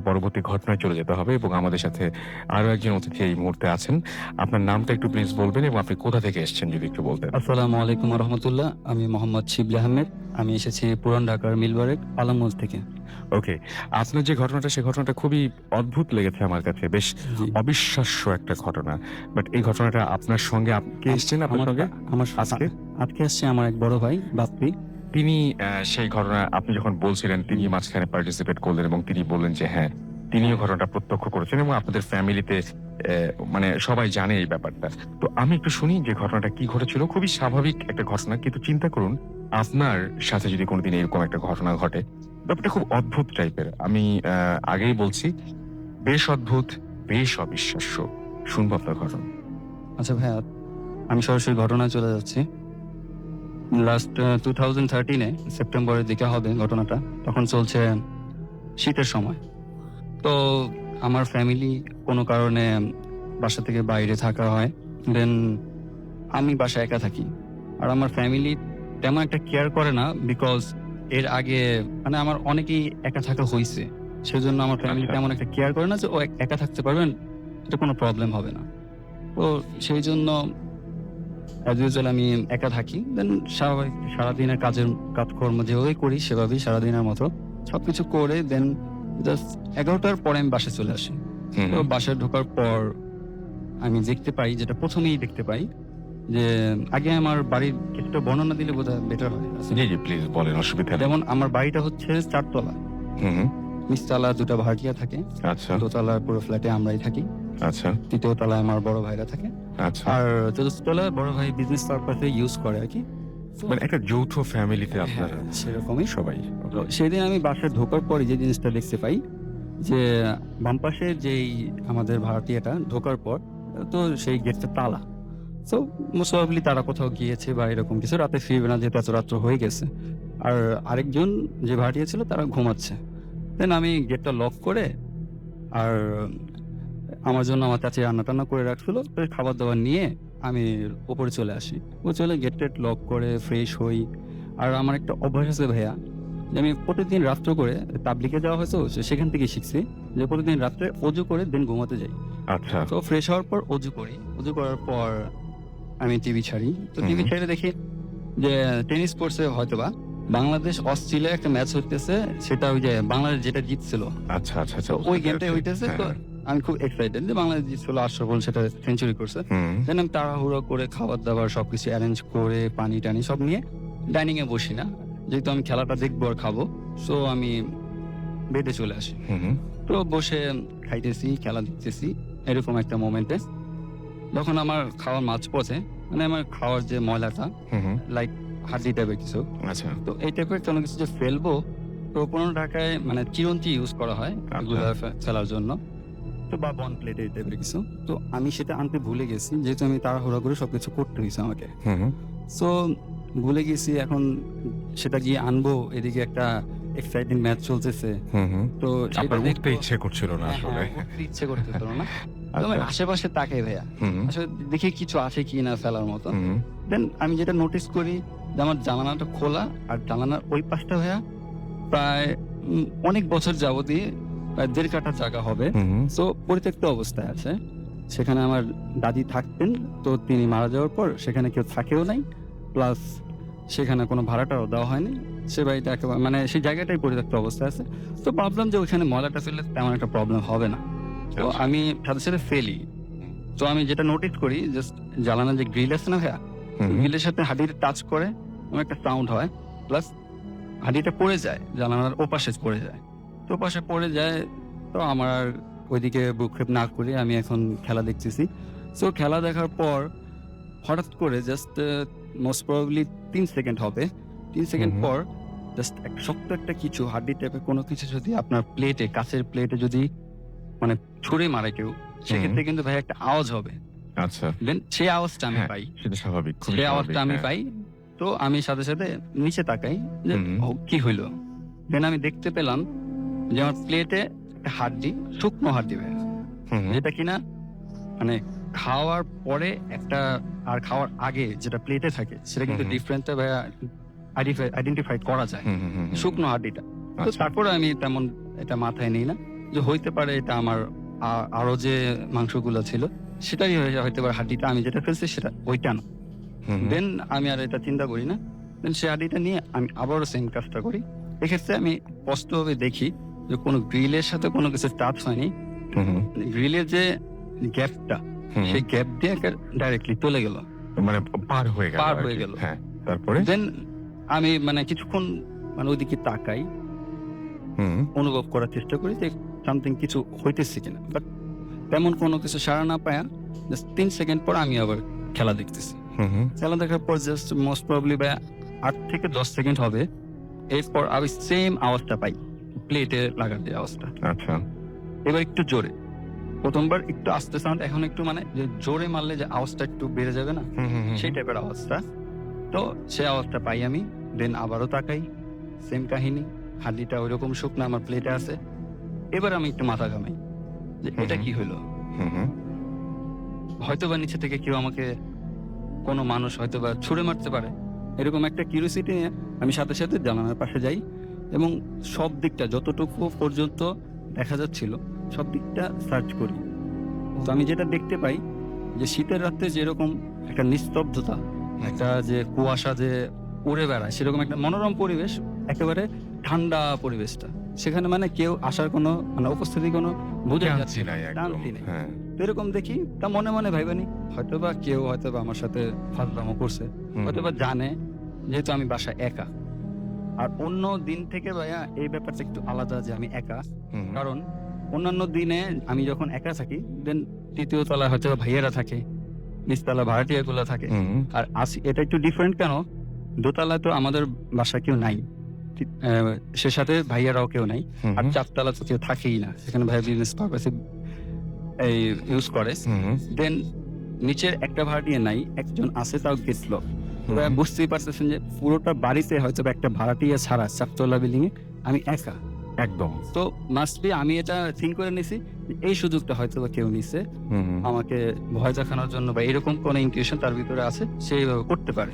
পরবর্তী ঘটনায় চলে যেতে হবে এবং আমাদের সাথে আরো একজন অতিথি এই মুহূর্তে আছেন। আপনার নামটা একটু প্লিজ বলবেন এবং আপনি কোথা থেকে এসেছেন যদি একটু বলতেন। আসসালামু আলাইকুম রহমতুল্লাহ। আমি মোহাম্মদ শিবলি আহমেদ। আমি এসেছি পুরান ঢাকার মিলবারেক আলমগঞ্জ থেকে। ওকে, আপনার যে ঘটনাটা সে ঘটনাটা খুবই অদ্ভুত লেগেছে আমার কাছে, বেশ জি। অবিশ্বাস্য একটা ঘটনা। বাট এই ঘটনাটা আপনার সঙ্গে কে এসছেন আপনার আমার সঙ্গে আমার আজকে? আজকে আসছে আমার এক বড় ভাই বাপ্পি। তিনি সেই ঘটনা আপনি যখন বলছিলেন তিনি মাঝখানে পার্টিসিপেট করলেন এবং তিনি বললেন যে হ্যাঁ, তিনিও ঘটনাটা প্রত্যক্ষ করেছেন এবং আপনাদের ফ্যামিলিতে মানে সবাই জানে এই ব্যাপারটা। তো আমি একটু শুনি যে ঘটনাটা কি ঘটেছিল। খুবই স্বাভাবিক একটা ঘটনা, কিন্তু চিন্তা করুন আপনার সাথে যদি কোনোদিন এরকম একটা ঘটনা ঘটে, ব্যাপারটা খুব অদ্ভুত টাইপের। আমি আগেই বলছি, বেশ অদ্ভুত, বেশ অবিশ্বাস্য। শুনবো আপনার ঘটনা। আচ্ছা ভাইয়া, আমি সরাসরি ঘটনায় চলে যাচ্ছি। লাস্ট 2013-এ সেপ্টেম্বরের দিকে হবে ঘটনাটা। তখন চলছে শীতের সময়। তো আমার ফ্যামিলি কোনো কারণে বাসা থেকে বাইরে থাকা হয়। দেন আমি বাসায় একা থাকি। আর আমার ফ্যামিলি তেমন একটা কেয়ার করে না, বিকজ এর আগে মানে আমার অনেকেই একা থাকা হয়েছে। সেজন্য আমার ফ্যামিলি আচ্ছা। তেমন একটা কেয়ার করে না যে ও একা থাকতে পারবেন, এটা কোনো প্রবলেম হবে না। তো সেই জন্য অ্যাজ ইউজুয়াল আমি একা থাকি। দেন স্বাভাবিক সারাদিনের কাজকর্ম যেভাবেই করি সেভাবেই সারাদিনের মতো সবকিছু করে দেন জাস্ট 11টার পরে আমি বাসায় চলে আসি। হুম, তো বাসায় ঢোকার পর আমি দেখতে পাই, যেটা প্রথমেই দেখতে পাই যে আগে আমার বাড়ির কিছুটা বর্ণনা দিলে বোধহয় বেটার হয়। জি, জি, প্লিজ বলেন, অসুবিধা নেই। যেমন আমার বাড়িটা হচ্ছে 4 তলা। হুম, নিচতলা 2টা ভাড়াটিয়া থাকে, আচ্ছা, দোতলার পুরো ফ্ল্যাটে আমরাই থাকি, আচ্ছা, তৃতীয় তলায় আমার বড় ভাইরা থাকে, আচ্ছা। আর চতুর্থ তলায় বড় ভাই বিজনেস পারপাসে ইউজ করে আর কি। মানে একটা যৌথ ফ্যামিলিতে হ্যাঁ, আপনারা সেরকমই। সবাই। তো সেদিন আমি বাসায় ঢোকার পরে যে জিনিসটা দেখতে পাই যে বাম পাশে যেই আমাদের ভাড়াটিয়াটা ঢোকার পর তো সেই গেটটা তালা। সো মোস্ট প্রবাবলি তারা কোথাও গিয়েছে বা এরকম কিছু, রাতে ফিরবে না যেহেতু এত রাত্র হয়ে গেছে। আর আরেকজন যে ভাড়াটিয়া ছিল তারা ঘুমাচ্ছে। দেন আমি গেটটা লক করে, আর আমার জন্য আমার চাচি রান্না টান্না করে রাখছিল, তো খাবার দাবার নিয়ে আমি উপরে চলে আসি। ও চলে গেট টেট লক করে ফ্রেশ হই। আর আমার একটা অভ্যাস আছে ভাইয়া, যে আমি প্রতিদিন রাত্র করে তাবলিগে যাওয়া হয়েছে, সেখান থেকেই শিখছি যে প্রতিদিন রাত্রে অজু করে দেন ঘুমাতে যাই। আচ্ছা। তো ফ্রেশ হওয়ার পর অজু করি, অজু করার পর আমি টিভি ছাড়ি। তো টিভি হুম। ছেড়ে দেখি যে টেনিস স্পোর্টসে হয়তোবা বাংলাদেশ অস্ট্রেলিয়া একটা ম্যাচ হইতেছে, সেটা ওই যে বাংলাদেশ যেটা জিতছিল, আচ্ছা, আচ্ছা, আচ্ছা, তো বুঝতে ওই গেমটাই পেরেছি। হইতেছে। তো হ্যাঁ। আমি খুব এক্সাইটেড যে বাংলাদেশ জিতছিল, আশরাফুল সেটা সেঞ্চুরি করছে। হুম, দেন আমি তাড়াহুড়ো করে খাবার দাবার সবকিছু অ্যারেঞ্জ করে পানি টানি সব নিয়ে ডাইনিং এ বসি না, যেহেতু আমি খেলাটা দেখবো আর খাবো। সো আমি বেডে চলে আসি। হুম, তো বসে খাইতেছি, খেলা দেখতেছি, এরকম একটা মোমেন্টে যখন আমার খাওয়ার মাছ পচে, মানে আমার খাওয়ার যে ময়লাটা হুম, লাইক হাড্ডি টাইপের কিছু, আচ্ছা, তো এই টাইপের কোনো কিছু যে ফেলবো, তো 15 টাকায় মানে চিরঞ্জি ইউজ করা হয় এগুলো ফেলার জন্য, তো বা বন প্লেট এই টাইপের কিছু। তো আমি সেটা আনতে ভুলে গেছি, যেহেতু আমি তাড়াহুড়া করে সবকিছু করতে হয়েছে আমাকে। হুম, সো ভুলে গেছি, এখন সেটা গিয়ে আনবো, এদিকে একটা এক্সাইটিং ম্যাচ চলতেছে। হুম। তো সেটা আপনার উঠতে দেখবো, ইচ্ছে করছিল না হ্যাঁ, আসলে। হ্যাঁ, উঠতে ইচ্ছে করতেছিল না। তো আমি আচ্ছা। আশেপাশে তাকাই ভাইয়া, হুম, আসলে দেখি কিছু আছে কি না ফেলার মতো। হুম, দেন আমি যেটা নোটিস করি যে আমার জানালাটা খোলা, আর জানালার ওই পাশটা ভাইয়া প্রায় অনেক বছর যাবতই প্রায় 1.5 কাঠা জায়গা হবে। হুম, সো পরিত্যক্ত অবস্থায় আছে। সেখানে আমার দাদি থাকতেন, তো তিনি মারা যাওয়ার পর সেখানে কেউ থাকেও নাই, প্লাস সেখানে কোনো ভাড়াটাও দেওয়া হয়নি। সে বাড়িটা একেবারে মানে সেই জায়গাটাই পরিত্যক্ত অবস্থায় আছে। তো ভাবলাম যে ওইখানে ময়লাটা ফেললে তেমন একটা প্রবলেম হবে না। তো আচ্ছা। আমি সাথে সাথে ফেলি। তো আমি যেটা নোটিস করি, জাস্ট জানালার যে গ্রিল আছে না ভাইয়া, হুম, গ্রিলের সাথে হাঁড়িটা টাচ করে এমন একটা সাউন্ড হয়, প্লাস হাঁড়িটা পড়ে যায়, জানালার ওপাশে পড়ে যায়। তো ওপাশে পড়ে যায়, তো আমার আর ওইদিকে ভ্রুক্ষেপ না করে আমি এখন খেলা দেখতেছি। সো খেলা দেখার পর হঠাৎ করে জাস্ট মোস্ট প্রবাবলি 3 সেকেন্ড হবে। 3 সেকেন্ড হুম, পর জাস্ট শক্ত একটা কিছু হাড্ডি টাইপের কোনো কিছু যদি আপনার প্লেটে, কাঁচের প্লেটে যদি মানে ছুঁড়ে মারে কেউ, সেক্ষেত্রে কিন্তু ভাই একটা আওয়াজ হবে। আচ্ছা। দেন সেই আওয়াজটা আমি হ্যাঁ, পাই। সেটা স্বাভাবিক, খুবই সেই স্বাভাবিক। আওয়াজটা আমি হ্যাঁ। পাই। তো আমি সাথে সাথে নিচে তাকাই যে হুম, কি হইলো? দেন আমি দেখতে পেলাম যে আমার প্লেটে একটা হাড্ডি, শুকনো হাড্ডি ভাই। হুম, যেটা কিনা মানে খাওয়ার পরে একটা, আর খাওয়ার আগে যেটা প্লেটে থাকে সেটা কিন্তু হুম। ডিফারেন্টটা ভাইয়া আইডেন্টিফাই করা যায়। হুম, হুম, হুম, হুম। শুকনো হাড্ডিটা। তো আচ্ছা। তারপরে আমি তেমন এটা মাথায় নেই না। যে হইতে পারে এটা আমার আরো যে মাংসগুলো ছিল সেটাই হইতে পারে, হাড্ডিটা আমি যেটা ফেলছি সেটা ওইটা না। হুম হুম। দেন আমি আর এটা চিন্তা করি না, দেন সে হাড্ডিটা নিয়ে আমি আবারও সেম কাজটা করি। এক্ষেত্রে আমি স্পষ্টভাবে দেখি যে কোনো গ্রিলের সাথে কোনো কিছু টাচ হয়নি, হুম হুম। গ্রিলের যে গ্যাপটা হুম। সেই গ্যাপ দিয়ে ডাইরেক্টলি চলে গেল, মানে পার হয়ে গেল পার আর হয়ে কি। গেল। হ্যাঁ, তারপরে? দেন আমি মানে কিছুক্ষণ মানে ওইদিকে তাকাই, হুম অনুভব করার চেষ্টা করি যে সামথিং কিছু হইতেছে কিনা, বাট তেমন কোনো কিছু সাড়া না পায়া জাস্ট 3 সেকেন্ড পর আমি আবার খেলা দেখতেছি। হুম হুম। খেলা দেখার পর জাস্ট মোস্ট প্রবাবলি বা 8 থেকে 10 সেকেন্ড হবে, এরপর আমি সেম আওয়াজটা পাই, প্লেটে লাগার যে আওয়াজটা। আচ্ছা। এবার একটু জোরে, প্রথমবার একটু আস্তে সাউন্ড, এখন একটু মানে যে জোরে মারলে যে আওয়াজটা একটু বেড়ে যাবে না, হুম হুম হুম। সেই টাইপের আওয়াজটা। তো সেই আওয়াজটা পাই আমি, দেন আবারও তাকাই, সেম কাহিনী, হাড্ডিটা ওইরকম শুকনো আমার প্লেটে আছে। এবার আমি একটু মাথা ঘামাই যে এটা কি হলো, হুম হুম। হয়তো বা নিচে থেকে কেউ আমাকে, কোনো মানুষ হয়তো বা ছুঁড়ে মারতে পারে, এরকম একটা কিউরিওসিটি নিয়ে আমি সাথে সাথে জানালার পাশে যাই এবং সব দিকটা যতটুকু পর্যন্ত দেখা যাচ্ছিল সব দিকটা সার্চ করি। তো আমি যেটা দেখতে পাই যে শীতের রাতে যেরকম একটা নিস্তব্ধতা, একটা যে কুয়াশা যে উড়ে বেড়ায়, সেরকম একটা মনোরম পরিবেশ, একেবারে ঠান্ডা পরিবেশটা, সেখানে মানে কেউ আসার কোনো মানে উপস্থিতি কোনো বোঝা যাচ্ছে জানছি না, নাই একদম। টানতি নেই। হ্যাঁ। তো এরকম দেখি, তা মনে মনে ভাইবানি হয়তোবা কেউ হয়তোবা আমার সাথে ফাজলামো করছে, হুম। হয়তোবা জানে যেহেতু আমি বাসায় একা। আর অন্য দিন থেকে ভাইয়া এই ব্যাপারটা একটু আলাদা যে আমি একা, হুম। কারণ অন্যান্য দিনে আমি যখন একা থাকি দেন তৃতীয় তলায় হয়তো ভাইয়েরা থাকে, নিচতলা ভাড়াটিয়া গুলো থাকে, হুম। আর আসি এটা একটু ডিফারেন্ট কেন, দোতলায় তো আমাদের বাসা কেউ নাই, সে সাথে ভাইয়ারাও কেউ নাই, আর হুম। চারতলা তো কেউ থাকেই না, সেখানে ভাইয়া বিজনেস পারপাসে এই ইউজ করে। হুম। দেন নিচের একটা ভাড়াটিয়া নাই, একজন আছে তাও গেট লক। হুম। বুঝতেই পারতেছেন যে পুরোটা বাড়িতে হয়তো বা একটা ভাড়াটিয়া ছাড়া চারতলা বিল্ডিং এ আমি একা। একদম। তো মাস্ট বি আমি এটা থিঙ্ক করে নিছি যে এই সুযোগটা হয়তো বা কেউ নিছে হুম। আমাকে ভয় দেখানোর জন্য, বা এরকম কোন ইনটিউশন তার ভিতরে আছে, সে এইভাবে করতে পারে।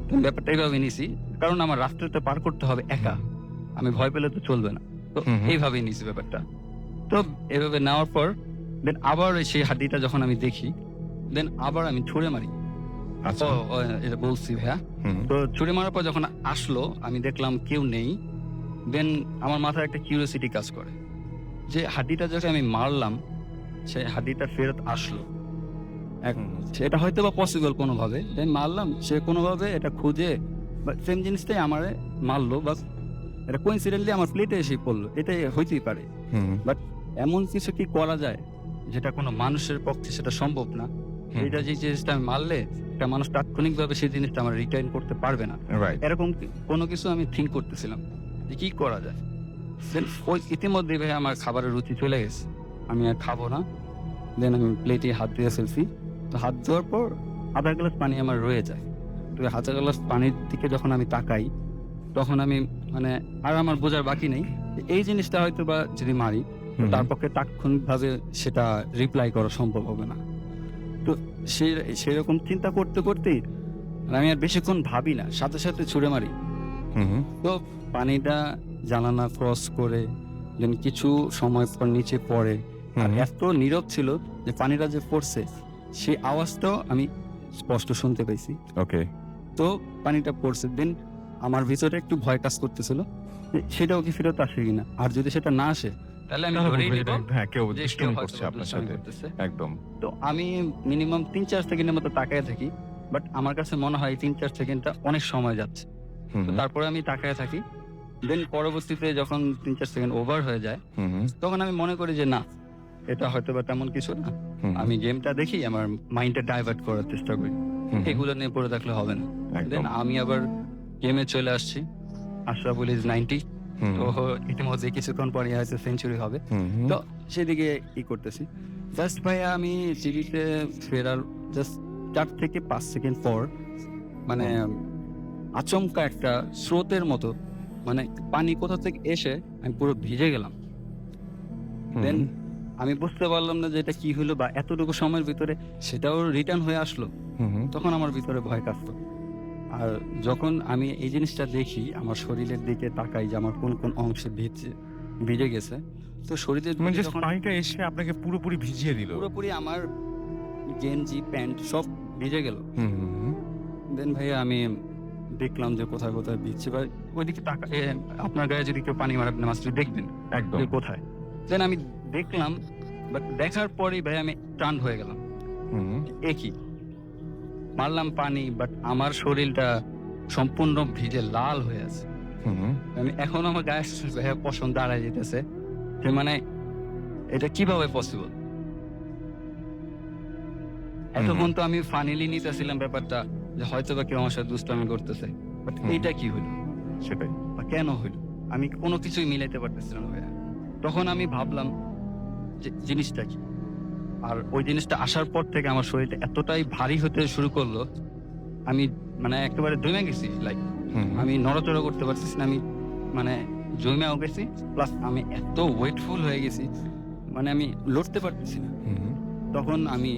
তো ব্যাপারটা এইভাবে নিছি, কারণ আমার রাস্তাটা পার করতে হবে একা, আমি ভয় পেলে তো চলবে না। তো হুম হুম। এইভাবেই নিছি ব্যাপারটা। তো এভাবে নেওয়ার পর দেন আবার সেই হাড্ডিটা যখন আমি দেখি, দেন আবার আমি ছুঁড়ে মারি। আচ্ছা। ও, এটা বলছি ভাইয়া। হুম। তো ছুরি মারার পর যখন আসলো আমি দেখলাম কেউ নেই, দেন আমার মাথায় একটা কিউরিওসিটি কাজ করে যে হাড্ডিটা যখন আমি মারলাম সেই হাড্ডিটা ফেরত আসলো, হুম। সেটা হয়তো বা পসিবল কোনোভাবে, দেন মারলাম, সে কোনোভাবে এটা খুঁজে সেম জিনিসটাই আমারে মারলো, বা এটা কোইন্সিডেন্টলি আমার প্লেটে এসে পড়লো, এটাই হইতেই পারে। হুম। এমন কিছু কি করা যায় যেটা কোনো মানুষের পক্ষে সেটা সম্ভব না, এটা যে জিনিসটা আমি মারলে একটা মানুষ তাৎক্ষণিকভাবে সেই জিনিসটা আমার রিটার্ন করতে পারবে না, রাইট। এরকম কোনো কিছু আমি থিঙ্ক করতেছিলাম যে কি করা যায়। দেন ওই ইতিমধ্যে ভাই আমার খাবারের রুচি চলে গেছে, আমি আর খাবো না। দেন আমি প্লেটে হাত দিয়ে ফেলছি, তো হাত ধোয়ার পর আধা গ্লাস পানি আমার রয়ে যায়। তো ওই আধা গ্লাস পানির দিকে যখন আমি তাকাই তখন আমি মানে আর আমার বোঝার বাকি নেই যে এই জিনিসটা হয়তো বা যদি মারি তো তার পক্ষে তাৎক্ষণিকভাবে সেটা রিপ্লাই করা সম্ভব হবে না। তো সেরকম চিন্তা করতে করতেই আমি আর বেশিক্ষণ ভাবি না, সাথে সাথে ছুঁড়ে মারি। হুম। তো পানিটা জানালা ক্রস করে যেন কিছু সময় পর নিচে পড়ে, আর এত নীরব ছিল যে পানিটা যে পড়ছে সেই আওয়াজটাও আমি স্পষ্ট শুনতে পেয়েছি। ওকে। তো পানিটা পড়ছে, দেন আমার ভিতরে একটু ভয় কাজ করতেছিল যে সেটাও কি ফেরত আসে কিনা, আর যদি সেটা না আসে তাহলে আমি ধরেই নিব হ্যাঁ, কেউ যে কেউ দুষ্টুমি হয়তো করছে আপনার দুষ্টামি সাথে। করতেছে। একদম। তো আমি মিনিমাম 3-4 সেকেন্ডের মতো তাকায় থাকি, বাট আমার কাছে মনে হয় 3-4 সেকেন্ডটা অনেক সময় যাচ্ছে। তো তারপরে আমি তাকায় থাকি, দেন পরবর্তীতে যখন 3-4 সেকেন্ড ওভার হয়ে যায় তখন আমি মনে করি যে না, এটা হয়তো বা তেমন কিছু না, আমি গেমটা দেখি, আমার মাইন্ডটা ডাইভার্ট করার চেষ্টা করি, এগুলো নিয়ে পড়ে থাকলে হবে না। দেন আমি আবার গেমে চলে আসছি, আশরাফুল ইজ 90, তো ইতিমধ্যে কিছুক্ষণ পরে হয়তো সেঞ্চুরি হবে, তো সেদিকে ই করতেছি। জাস্ট ভাইয়া আমি সিরিজে ফেরার জাস্ট 4 থেকে 5 সেকেন্ড পর মানে আচমকা একটা স্রোতের মতো মানে পানি কোথা থেকে এসে আমি পুরো ভিজে গেলাম। দেন আমি বুঝতে পারলাম না যে এটা কি হলো, বা এতটুকু সময়ের ভিতরে সেটাও রিটার্ন হয়ে আসলো। তখন আমার ভিতরে ভয় কাজ করতো। আর যখন আমি এই জিনিসটা দেখি, আমার শরীরের দিকে তাকাই যে আমার কোন কোন অংশে ভিজছে, ভিজে গেছে। তো শরীরে মানে জাস্ট যখন পানিটা এসে আপনাকে পুরোপুরি ভিজিয়ে দিল। পুরোপুরি আমার গেঞ্জি প্যান্ট সব ভিজে গেল। হুম, হুম, হুম। দেন ভাইয়া আমি দেখলাম যে কোথায় কোথায় ভিজছে, বা ওইদিকে আপনার গায়ে যদি কেউ পানি মারে আপনি মাছটা দেখবেন একদম। যে কোথায়। দেন আমি দেখলাম, বাট দেখার পরেই ভাই আমি টান হয়ে গেলাম, হুম, একই মারলাম পানি, বাট আমার শরীরটা সম্পূর্ণ ভিজে লাল হয়ে আছে। হুম, আমি এখন আমার গায়ে ভাইয়া পশম দাঁড়ায় যেতেছে যে মানে এটা কিভাবে পসিবল। এতক্ষণ তো আমি ফানিলি নিতেছিলাম ব্যাপারটা যে হয়তো বা কেউ আমার সাথে দুষ্টামি করতেছে, বাট হুম। এইটা কি হইলো সেটাই। বা কেন হইলো আমি কোনো কিছুই মিলাইতে পারতেছিলাম না ভাইয়া। তখন আমি ভাবলাম যে জিনিসটা কি, আর ওই জিনিসটা আসার পর থেকে আমার শরীরটা এতটাই ভারী হতে শুরু করলো, আমি মানে একেবারে দমে গেছি। লাইক হুম, আমি নড়াচড়া করতে পারতেছি না, আমি মানে জমেও গেছি, প্লাস আমি এত ওয়েটফুল হয়ে গেছি, মানে আমি লড়তে পারতেছি না। হুম, তখন আমি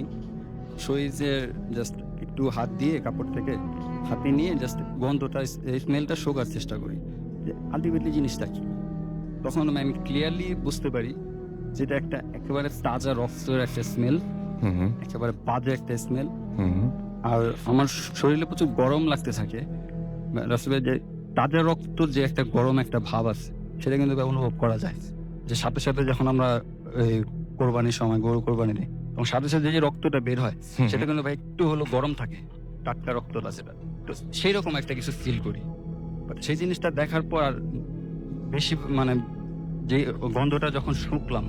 শরীরের জাস্ট একটু হাত দিয়ে কাপড় থেকে হাতে নিয়ে জাস্ট গন্ধটা স্মেলটা শোকার চেষ্টা করি যে আলটিমেটলি জিনিসটা কি। তখন আমি ক্লিয়ারলি বুঝতে পারি যেটা একটা একেবারে তাজা রক্তের একটা স্মেল, হুম, একেবারে বাজে একটা স্মেল। হুম, আর আমার শরীরে প্রচুর গরম লাগতে থাকে। আসলে যে তাজা রক্তর যে একটা গরম একটা ভাব আছে সেটা কিন্তু অনুভব করা যায়, যে সাথে সাথে যখন আমরা এই কোরবানির সময় গরু কোরবানি দিই এবং সাথে সাথে যে রক্তটা বের হয় হুম, সেটা কিন্তু ভাই একটু হলো গরম থাকে, টাটকা রক্তটা সেটা। তো সেই রকম একটা কিছু ফিল করি। But সেই জিনিসটা দেখার পর আর বেশি মানে যে গন্ধটা যখন শুকলাম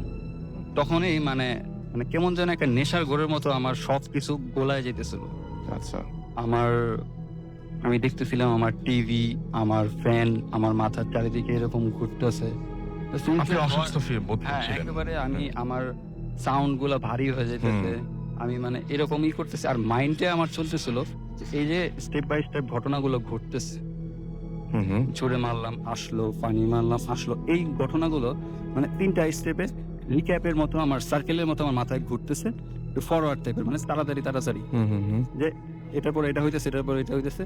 তখনই মানে মানে কেমন যেন একটা নেশার ঘোরের মতো আমার সব কিছু গোলায় যেতেছিল। আচ্ছা। আমি দেখতেছিলাম আমার টিভি, আমার ফ্যান আমার মাথার চারিদিকে এরকম ঘুরতেছে। তো আপনি অসুস্থ বোধ হ্যাঁ, করছিলেন। একেবারে আমার সাউন্ড গুলা ভারী হয়ে যেতেছে। আমি মানে এরকমই করতেছি, আর মাইন্ডে আমার চলতেছিল যে এই যে স্টেপ বাই স্টেপ ঘটনাগুলো ঘটতেছে, হুম, হুম, ছুড়ে মারলাম আসলো, পানি মারলাম আসলো, এই ঘটনাগুলো মানে 3টা স্টেপে রিক্যাপের মতো আমার সার্কেলের মতো আমার মাথায় ঘুরতেছে, ফরওয়ার্ড টাইপের, মানে তাড়াতাড়ি হুম, হুম, হুম। যে এটার পর এটা হইতেছে, এটার পর এটা হইতেছে।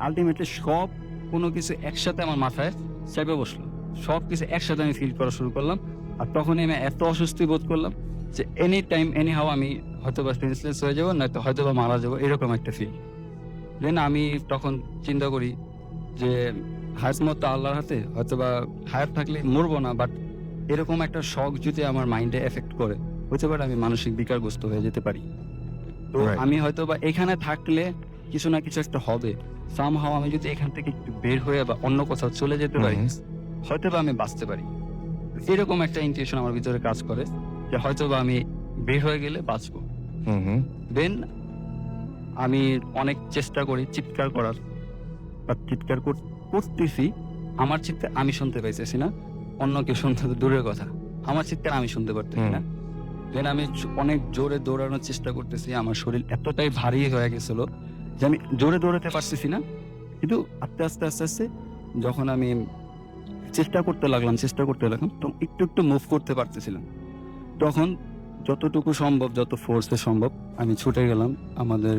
আলটিমেটলি সব কোনো কিছু একসাথে আমার মাথায় চেপে বসলো, সব কিছু একসাথে আমি ফিল করা শুরু করলাম। আর তখনই আমি এত অস্বস্তি বোধ করলাম যে এনি টাইম এনি হাও আমি হয়তো বা সেন্সলেস হয়ে যাবো, নয়তো হয়তো বা মারা যাবো, এরকম একটা ফিল। দেন আমি তখন চিন্তা করি যে হায়াত মতো আল্লাহর হাতে, হয়তো বা হায়াত থাকলে মরবো না, বাট এরকম একটা শখ যদি আমার মাইন্ডে এফেক্ট করে হতে পারে আমি মানসিক বিকারগ্রস্ত হয়ে যেতে পারি। তো Right. আমি হয়তো বা এখানে থাকলে কিছু না কিছু একটা হবে, সামহাও আমি যদি এখান থেকে একটু বের হয়ে বা অন্য কোথাও চলে যেতে পারি হয়তো বা আমি বাঁচতে পারি। এরকম একটা ইনটিউশন আমার ভিতরে কাজ করে যে হয়তো বা আমি বের হয়ে গেলে বাঁচবো। হুম, হুম। দেন আমি অনেক চেষ্টা করি চিৎকার করার, বা চিৎকার করতেছি, আমার চিৎকার আমি শুনতে পাইতেছি না, অন্য কেউ শুনতে তো দূরের কথা, আমার চিৎকার আমি শুনতে পারতেছি না। দেন আমি অনেক জোরে দৌড়ানোর চেষ্টা করতেছি, আমার শরীর এতটাই ভারী হয়ে গেছিল যে আমি জোরে দৌড়াতে পারতেছি না, কিন্তু আস্তে আস্তে আস্তে আস্তে যখন আমি চেষ্টা করতে লাগলাম তো একটু একটু মুভ করতে পারতেছিলাম। তখন যতটুকু সম্ভব, যত ফোর্সে সম্ভব আমি ছুটে গেলাম, আমাদের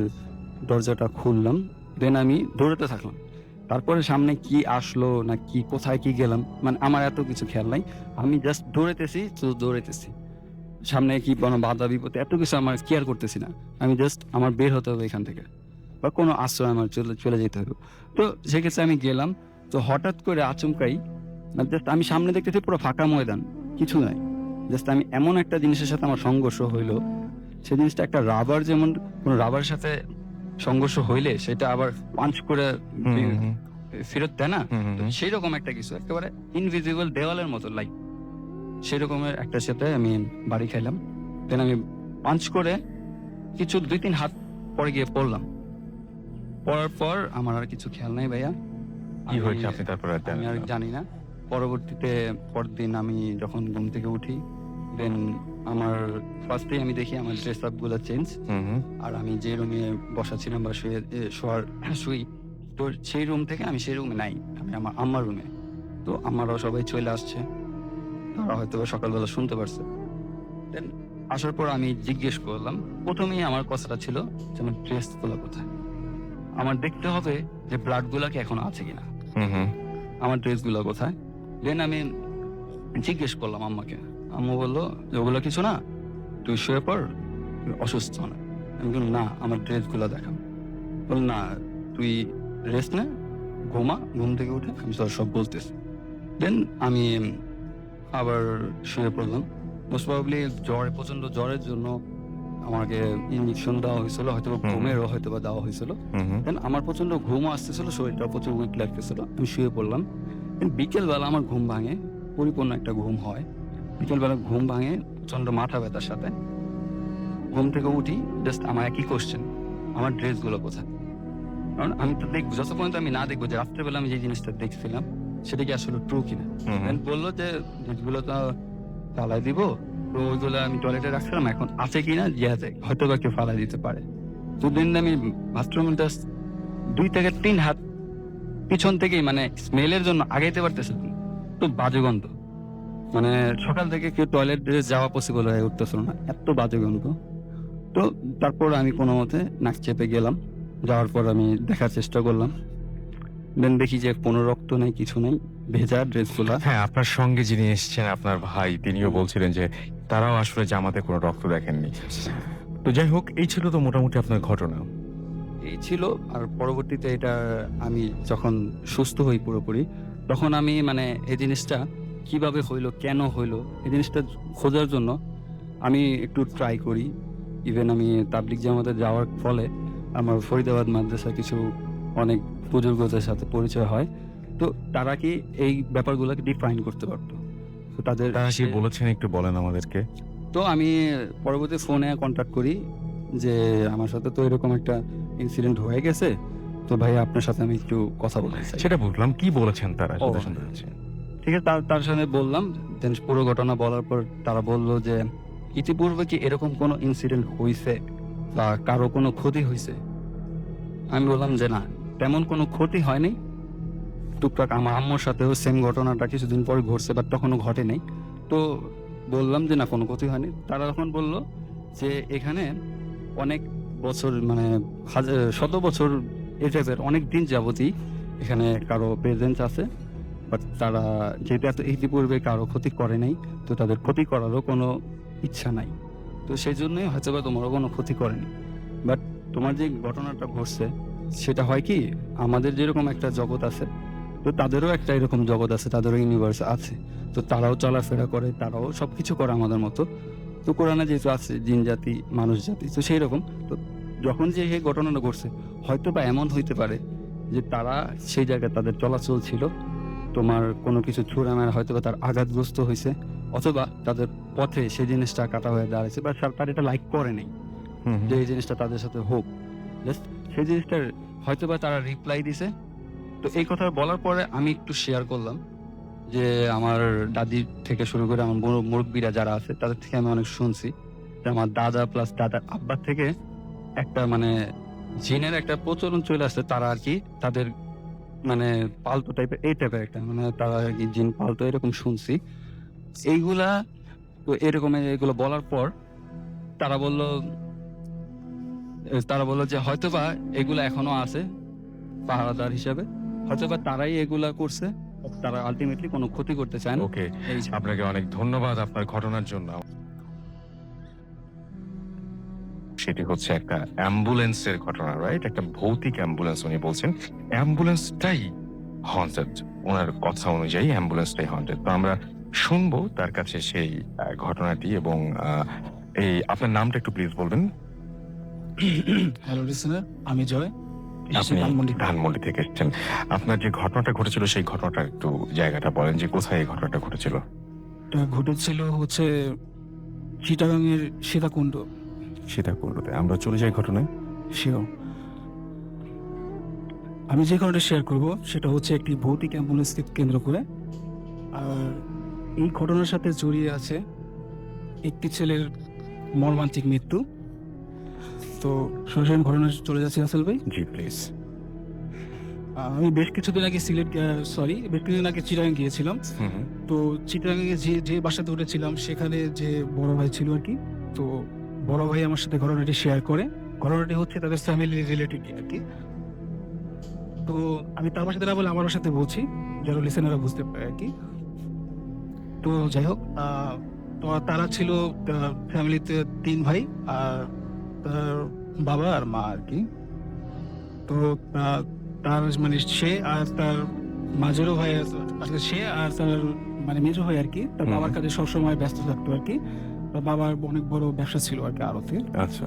দরজাটা খুললাম, দেন আমি দৌড়াতে থাকলাম। তারপরে সামনে কি আসলো না কি কোথায় কি গেলাম মানে আমার এত কিছু খেয়াল নাই, আমি জাস্ট দৌড়াইতেছি। সামনে কি কোনো বাধা বিপত্তি এত কিছু আমার কেয়ার করতেছি না, আমি জাস্ট আমার বের হতে হবে এখান থেকে, বা কোনো আশ্রয় আমার চলে যেতে হবে। তো সেক্ষেত্রে আমি গেলাম। তো হঠাৎ করে আচমকাই জাস্ট আমি সামনে দেখতেছি পুরো ফাঁকা ময়দান, কিছু নাই, জাস্ট আমি এমন একটা জিনিসের সাথে আমার সংঘর্ষ হইলো, সেই জিনিসটা একটা রাবার, যেমন কোনো রাবারের সাথে সংঘর্ষ হইলে সেটা আবার পাঞ্চ করে ফেরত দেয় না, তো সেই রকম একটা কিছু একেবারে ইনভিজিবল দেওয়ালের মতো, লাইক সেই রকমের একটা সাথে আমি বাড়ি খাইলাম। দেন আমি পাঞ্চ করে কিছু 2-3 হাত পরে গিয়ে পড়ার পর আমার আর কিছু খেয়াল নাই ভাইয়া। কি হয়েছে আপনি তারপর আর আমি জানেন আর না? জানি না। পরবর্তীতে পরদিন আমি যখন ঘুম থেকে উঠি, দেন আমার ফার্স্টেই আমি দেখি আমার ড্রেস আপ গুলো চেঞ্জ, হুম, হুম। আর আমি যে রুমে বসা ছিলাম বা শুই, তো সেই রুম থেকে আমি সেই রুমে নাই, আমি আমার আম্মার রুমে। তো আমারও সবাই চলে আসছে, তারা হয়তো বা সকালবেলা শুনতে পারছে। দেন আসার পর আমি জিজ্ঞেস করলাম, প্রথমেই আমার কথাটা ছিল যে আমার ড্রেস গুলো কোথায়, আমার দেখতে হবে যে ব্লাড গুলা কি এখন আছে কিনা, হুম, হুম। আমার ড্রেস গুলো কোথায়। দেন আমি জিজ্ঞেস করলাম আম্মাকে, আম্মু বললো যে ওগুলো কিছু না, তুই শুয়ে পড়, তুই অসুস্থ না। আমি বললাম না, আমার ড্রেসগুলো দেখাম। বল না, তুই রেস্ট নে, ঘুমা, ঘুম থেকে উঠে আমি তোর সব বলতেছি। দেন আমি আবার শুয়ে পড়লাম। মোস্ট প্রবাবলি প্রচন্ড জ্বরের জন্য আমাকে ইঞ্জেকশন দেওয়া হয়েছিল, হয়তো ঘুমেরও হয়তো বা দেওয়া হয়েছিল। দেন আমার প্রচন্ড ঘুমও আসতেছিল, শরীরটা প্রচুর উইক লাগতেছিল, আমি শুয়ে পড়লাম। বিকেল বেলা আমার ঘুম ভাঙে, পরিপূর্ণ একটা ঘুম হয়। বিকেল বেলা ঘুম ভাঙে প্রচন্ড মাথা ব্যথার সাথে। ঘুম থেকে উঠি, জাস্ট আমার একই কোশ্চেন, আমার ড্রেসগুলো কোথায়? কারণ আমি তো দেখবো, যত পর্যন্ত আমি না দেখবো যে রাত্রেবেলা আমি যে জিনিসটা দেখছিলাম সেটা কি আসলে ট্রু কিনা। দেন বললো যে ড্রেসগুলো তো ফালাই দিব, তো ওইগুলো আমি টয়লেটে রাখছিলাম, এখন আছে কিনা জিয়া যায়, হয়তো বা কেউ ফালাই দিতে পারে। তো দিন আমি বাথরুমে জাস্ট 2 থেকে 3 হাত পিছন থেকেই, মানে স্মেলের জন্য আগাইতে পারতেছিল না। তো বাজে গন্ধ, মানে সকাল থেকে কেউ টয়লেটে যাওয়া পসিবল হয়ে উঠতেছিল না, এত বাজে গন্ধ। তো তারপর আমি কোনো মতে নাক চেপে গেলাম, যাওয়ার পর আমি দেখার চেষ্টা করলাম। দেন দেখি যে কোনো রক্ত নেই, কিছু নেই, ভেজা ড্রেসগুলা। হ্যাঁ, আপনার সঙ্গে যিনি এসেছেন আপনার ভাই, তিনিও বলছিলেন যে তারাও আসলে জামাতে কোনো রক্ত দেখেননি। তো যাই হোক, এই ছিল তো মোটামুটি আপনার ঘটনা। এই ছিল। আর পরবর্তীতে এটা আমি যখন সুস্থ হই পুরোপুরি, তখন আমি মানে এই জিনিসটা কিভাবে হইলো, কেন হইলো, এই জিনিসটা খোঁজার জন্য আমি একটু ট্রাই করি। ইভেন আমি তাবলিগ জামাতে যাওয়ার ফলে আমার ফরিদাবাদ মাদ্রাসা কিছু অনেক বুজুর্গদের সাথে পরিচয় হয়। তো তারা কি এই ব্যাপারগুলোকে ডিফাইন করতে পারতো। তো তাদের তারা কি বলেছেন, একটু বলেন আমাদেরকে। তো আমি পরবর্তী ফোনে কন্ট্যাক্ট করি যে আমার সাথে তো এরকম একটা ইনসিডেন্ট হয়ে গেছে, তো ভাই আপনার সাথে আমি একটু কথা বলতে চাই। সেটা বুঝলাম, কি বলেছেন তারা ও, সেটা শুনতে চাচ্ছি। ঠিক আছে, তার সাথে বললাম। দেন পুরো ঘটনা বলার পর তারা বলল যে ইতিপূর্বে কি এরকম কোনো ইনসিডেন্ট হয়েছে বা কারো কোনো ক্ষতি হয়েছে? আমি বললাম যে না, তেমন কোনো ক্ষতি হয়নি। টুকটাক আমার আম্মুর সাথেও সেম ঘটনাটা কিছুদিন পরে ঘটছে, বাট তখনও ঘটে নাই। তো বললাম যে না, কোনো ক্ষতি হয়নি। তারা তখন বলল যে এখানে অনেক বছর, মানে শত বছর, এই টাইপের অনেক দিন যাবতই এখানে কারো প্রেজেন্স আছে, বাট তারা যেহেতু এত ইতিপূর্বে কারো ক্ষতি করে নাই, তো তাদের ক্ষতি করারও কোনো ইচ্ছা নাই। তো সেই জন্যই হয়তো বা তোমারও কোনো ক্ষতি করেনি। বাট তোমার যে ঘটনাটা ঘটছে সেটা হয় কি, আমাদের যেরকম একটা জগৎ আছে, তো তাদেরও একটা এরকম জগৎ আছে, তাদেরও ইউনিভার্স আছে। তো তারাও চলাফেরা করে, তারাও সবকিছু করে আমাদের মতো। তো কোরআনে যেহেতু আছে জিন জাতি, মানুষ জাতি, তো সেই রকম। তো যখন যে এই ঘটনাটা ঘটছে, হয়তো বা এমন হইতে পারে যে তারা সেই জায়গায় তাদের চলাচল ছিল, তোমার কোনো কিছু ছুঁড়ে মারা হয়তো বা তার আঘাতগ্রস্ত হয়েছে, অথবা তাদের পথে সেই জিনিসটা কাটা হয়ে দাঁড়াইছে, বা তার এটা লাইক করে নেই যে এই জিনিসটা তাদের সাথে হোক। জাস্ট সেই জিনিসটার হয়তো বা তারা রিপ্লাই দিছে। তো এই কথা বলার পরে আমি একটু শেয়ার করলাম যে আমার দাদি থেকে শুরু করে আমার মুরব্বীরা যারা আছে তাদের থেকে আমি অনেক শুনছি যে আমার দাদা প্লাস দাদার আব্বার থেকে একটা মানে জিনের একটা প্রচলন চলে আসছে, তারা আর কি তাদের মানে পালতু টাইপের, এই টাইপের একটা, মানে তারা আর কি জিন পালতো, এরকম শুনছি এইগুলা। তো এরকম এগুলো বলার পর তারা বললো যে হয়তোবা এগুলা এখনো আছে পাহারাদার হিসাবে, হয়তোবা তারাই এগুলা করছে, তারা আলটিমেটলি কোনো ক্ষতি করতে চায় না। ওকে, এই যে। আপনাকে অনেক ধন্যবাদ আপনার ঘটনার জন্য। সেটি হচ্ছে একটা অ্যাম্বুলেন্সের ঘটনা, রাইট? একটা ভৌতিক অ্যাম্বুলেন্স উনি বলছেন, অ্যাম্বুলেন্সটাই হন্টেড। ওনার কথা অনুযায়ী অ্যাম্বুলেন্সটাই হন্টেড। তো আমরা শুনবো তার কাছে সেই ঘটনাটি। এবং এই আপনার নামটা একটু প্লিজ বলবেন। হ্যালো লিসেনার, আমি জয়, আপনি ধানমন্ডি থেকে এসেছেন। আপনার যে ঘটনাটা ঘটেছিল সেই ঘটনাটা একটু জায়গাটা বলেন, যে কোথায় এই ঘটনাটা ঘটেছিল। এটা ঘটেছিল হচ্ছে চিটাগাংয়ের সীতাকুণ্ড। সীতাকুণ্ডতে। আমরা চলে যাই ঘটনায়। শিওর। আমি যে ঘটনাটা শেয়ার করব সেটা হচ্ছে একটি ভৌতিক অ্যাম্বুলেন্সকে কেন্দ্র করে। আর এই ঘটনার সাথে জড়িয়ে আছে একটি ছেলের মর্মান্তিক মৃত্যু। তো সরাসরি ঘটনা চলে যাচ্ছে রাসেল ভাই। জি প্লিজ। আমি বেশ কিছুদিন আগে চিটাগাং গিয়েছিলাম। তো চিটাগাংয়ে যে বাসাতে উঠেছিলাম সেখানে যে বড় ভাই ছিল আর কি, তো বড় ভাই আমার সাথে ঘটনাটি শেয়ার করে। ঘটনাটি হচ্ছে তাদের ফ্যামিলি রিলেটেড আর কি। তো আমি তার বাসাতে না বলে আমার সাথে বলছি, যেন লিসেনাররা বুঝতে পারে আর কি। তো যাই হোক, তো তারা ছিল ফ্যামিলিতে 3 ভাই আর তার বাবা আর মা আর কি। তো তার মানে সে আর তার মাঝেরও ভাই আসলে সে আর তার মানে মেজো ভাই আর কি তার হুম। বাবার কাছে সবসময় ব্যস্ত থাকতো আর কি। তার বাবার অনেক বড় ব্যবসা ছিল আর কি আড়তে। আচ্ছা,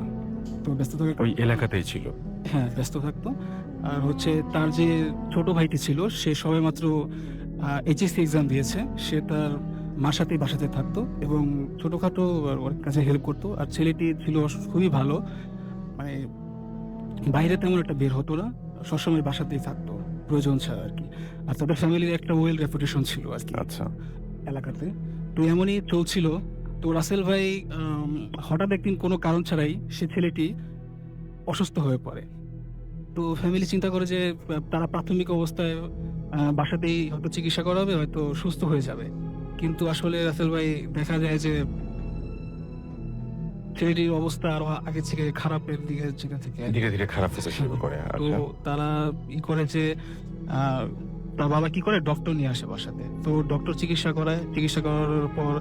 তো ব্যস্ত থাকার ওই এলাকাতেই ছিল। হ্যাঁ, ব্যস্ত থাকতো। আর হচ্ছে তার যে ছোট ভাইটি ছিল সে সবেমাত্র এইচএসসি এক্সাম দিয়েছে। সে তার মার সাথেই বাসাতে থাকতো এবং ছোটখাটো ওর কাছে হেল্প করতো। আর ছেলেটি ছিল খুবই ভালো। মানে বাইরে তেমন একটা বের হতো না। সবসময় বাসাতেই থাকতো প্রয়োজন ছাড়া আরকি। আর তাদের ফ্যামিলির একটা ওয়েল রেপুটেশন ছিল আরকি আচ্ছা, এলাকাতে। তো এমনই চলছিল। তো রাসেল ভাই হঠাৎ একদিন কোনো কারণ ছাড়াই সে ছেলেটি অসুস্থ হয়ে পড়ে। তো ফ্যামিলি চিন্তা করে যে তারা প্রাথমিক অবস্থায় বাসাতেই হয়তো চিকিৎসা করাবে, হয়তো সুস্থ হয়ে যাবে। কিন্তু আসলে রাসেল ভাই দেখা যায় যে ছেলেটির অবস্থা আরো আগের থেকে খারাপের দিকে যেতে থাকে আরকি। ধীরে ধীরে খারাপ হতে শুরু করে। তো আচ্ছা, তারা করে যে আ তার বাবা কি করে ডক্টর নিয়ে আসে বাসাতে। তো ডক্টর চিকিৎসা করায়। চিকিৎসা করার পর